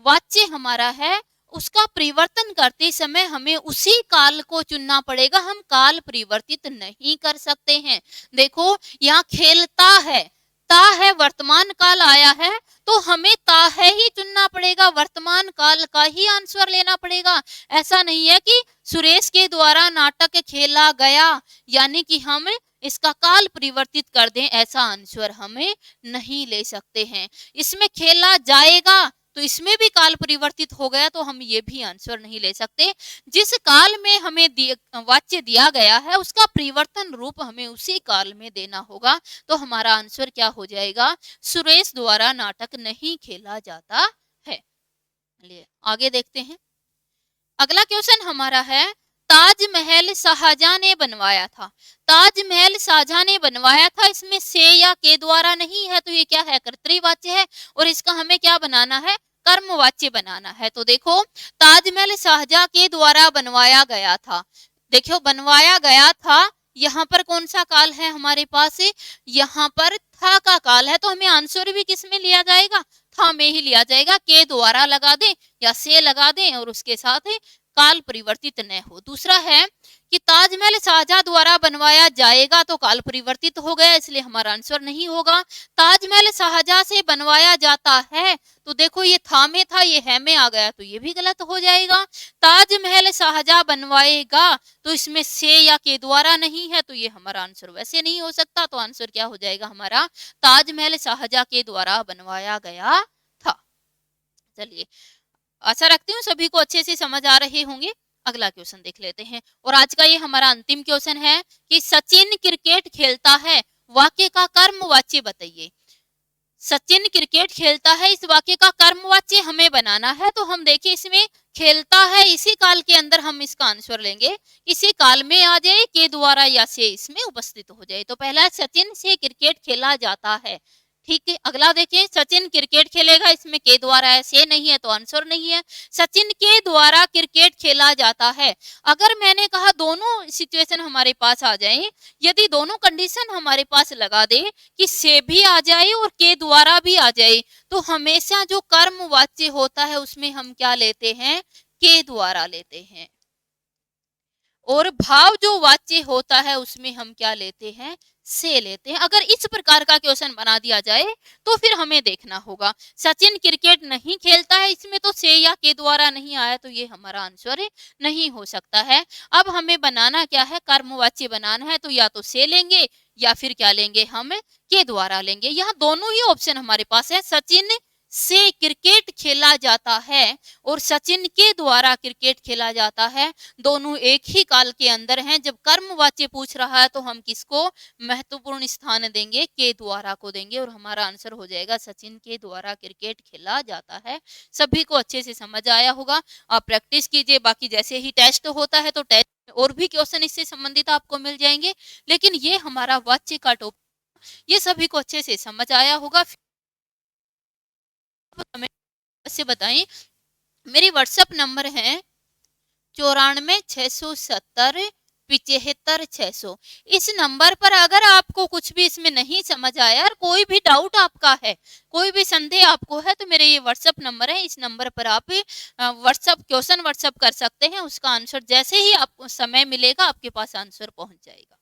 वाच्य हमारा है, उसका परिवर्तन करते समय हमें उसी काल को चुनना पड़ेगा, हम काल परिवर्तित नहीं कर सकते हैं। देखो यहाँ खेलता है, ता है वर्तमान काल आया है, तो हमें ता है ही चुनना पड़ेगा, वर्तमान काल का ही आंसर लेना पड़ेगा। ऐसा नहीं है कि सुरेश के द्वारा नाटक खेला गया यानी कि हम इसका काल परिवर्तित कर दें, ऐसा आंसर हमें नहीं ले सकते हैं। इसमें खेला जाएगा तो इसमें भी काल परिवर्तित हो गया, तो हम ये भी आंसर नहीं ले सकते। जिस काल में हमें वाच्य दिया गया है उसका परिवर्तन रूप हमें उसी काल में देना होगा, तो हमारा आंसर क्या हो जाएगा, सुरेश द्वारा नाटक नहीं खेला जाता है। चलिए आगे देखते हैं। अगला क्वेश्चन हमारा है ताजमहल शाहजहां ने बनवाया था। ताजमहल शाहजहां ने बनवाया था, इसमें से या के द्वारा नहीं है, तो ये क्या है, कर्तृवाच्य है, और इसका हमें क्या बनाना है, कर्मवाच्य बनाना है। तो देखो ताजमहल शाहजहां के द्वारा बनवाया गया था। देखो बनवाया गया था, यहाँ पर कौन सा काल है हमारे पास, यहाँ पर था का काल है, तो हमें आंसर भी किस में लिया जाएगा, था में ही लिया जाएगा। के द्वारा लगा दें या से लगा दें और उसके साथ काल परिवर्तित न हो। दूसरा है कि ताजमहल शाहजहां द्वारा बनवाया जाएगा, तो काल परिवर्तित हो गया, इसलिए हमारा आंसर नहीं होगा। ताजमहल शाहजहां से बनवाया जाता है, तो देखो ये था में था, ये है में आ गया, तो ये भी गलत हो जाएगा। ताजमहल शाहजहां बनवाएगा, तो इसमें से या के द्वारा नहीं है, तो ये हमारा आंसर वैसे नहीं हो सकता, तो आंसर क्या हो जाएगा हमारा, ताजमहल शाहजहां के द्वारा बनवाया गया था। चलिए आशा रखती हूँ सभी को अच्छे से समझ आ रहे होंगे। अगला क्वेश्चन देख लेते हैं, और आज का ये हमारा अंतिम क्वेश्चन है कि सचिन क्रिकेट खेलता है, वाक्य का कर्मवाच्य बताइए। सचिन क्रिकेट खेलता है, इस वाक्य का कर्मवाच्य हमें बनाना है। तो हम देखिए इसमें खेलता है, इसी काल के अंदर हम इसका आंसर लेंगे, इसी काल में आ जाए, के द्वारा या से इसमें उपस्थित हो जाए। तो पहला सचिन से क्रिकेट खेला जाता है, ठीक है। अगला देखिए सचिन क्रिकेट खेलेगा, इसमें के द्वारा है, से नहीं है, तो आंसर नहीं है। सचिन के द्वारा क्रिकेट खेला जाता है। अगर मैंने कहा दोनों सिचुएशन हमारे पास आ जाए, यदि दोनों कंडीशन हमारे पास लगा दे कि से भी आ जाए और के द्वारा भी आ जाए, तो हमेशा जो कर्मवाच्य होता है उसमें हम क्या लेते हैं, के द्वारा लेते हैं, और भाव जो वाच्य होता है उसमें हम क्या लेते हैं, से लेते हैं। अगर इस प्रकार का क्वेश्चन बना दिया जाए तो फिर हमें देखना होगा सचिन क्रिकेट नहीं खेलता है, इसमें तो से या के द्वारा नहीं आया, तो ये हमारा आंसर नहीं हो सकता है। अब हमें बनाना क्या है, कर्मवाच्य बनाना है, तो या तो से लेंगे या फिर क्या लेंगे, हम के द्वारा लेंगे। यहाँ दोनों ही ऑप्शन हमारे पास है, सचिन से क्रिकेट खेला जाता है और सचिन के द्वारा क्रिकेट खेला जाता है, दोनों एक ही काल के अंदर हैं। जब कर्मवाच्य पूछ रहा है तो हम किसको महत्वपूर्ण स्थान देंगे, के द्वारा को देंगे, और हमारा आंसर हो जाएगा सचिन के द्वारा क्रिकेट खेला जाता है। सभी को अच्छे से समझ आया होगा, आप प्रैक्टिस कीजिए। बाकी जैसे ही टेस्ट होता है तो टेस्ट में और भी क्वेश्चन इससे संबंधित आपको मिल जाएंगे, लेकिन ये हमारा वाच्य का टॉपिक, ये सभी को अच्छे से समझ आया होगा। हमें से बताएं, मेरी व्हाट्सएप नंबर है 94,670,75,600। इस नंबर पर अगर आपको कुछ भी इसमें नहीं समझ आया और कोई भी डाउट आपका है, कोई भी संदेह आपको है, तो मेरे ये व्हाट्सएप नंबर है, इस नंबर पर आप व्हाट्सएप कर सकते हैं। उसका आंसर जैसे ही आपको समय मिलेगा आपके पास आंसर पहुंच जाएगा।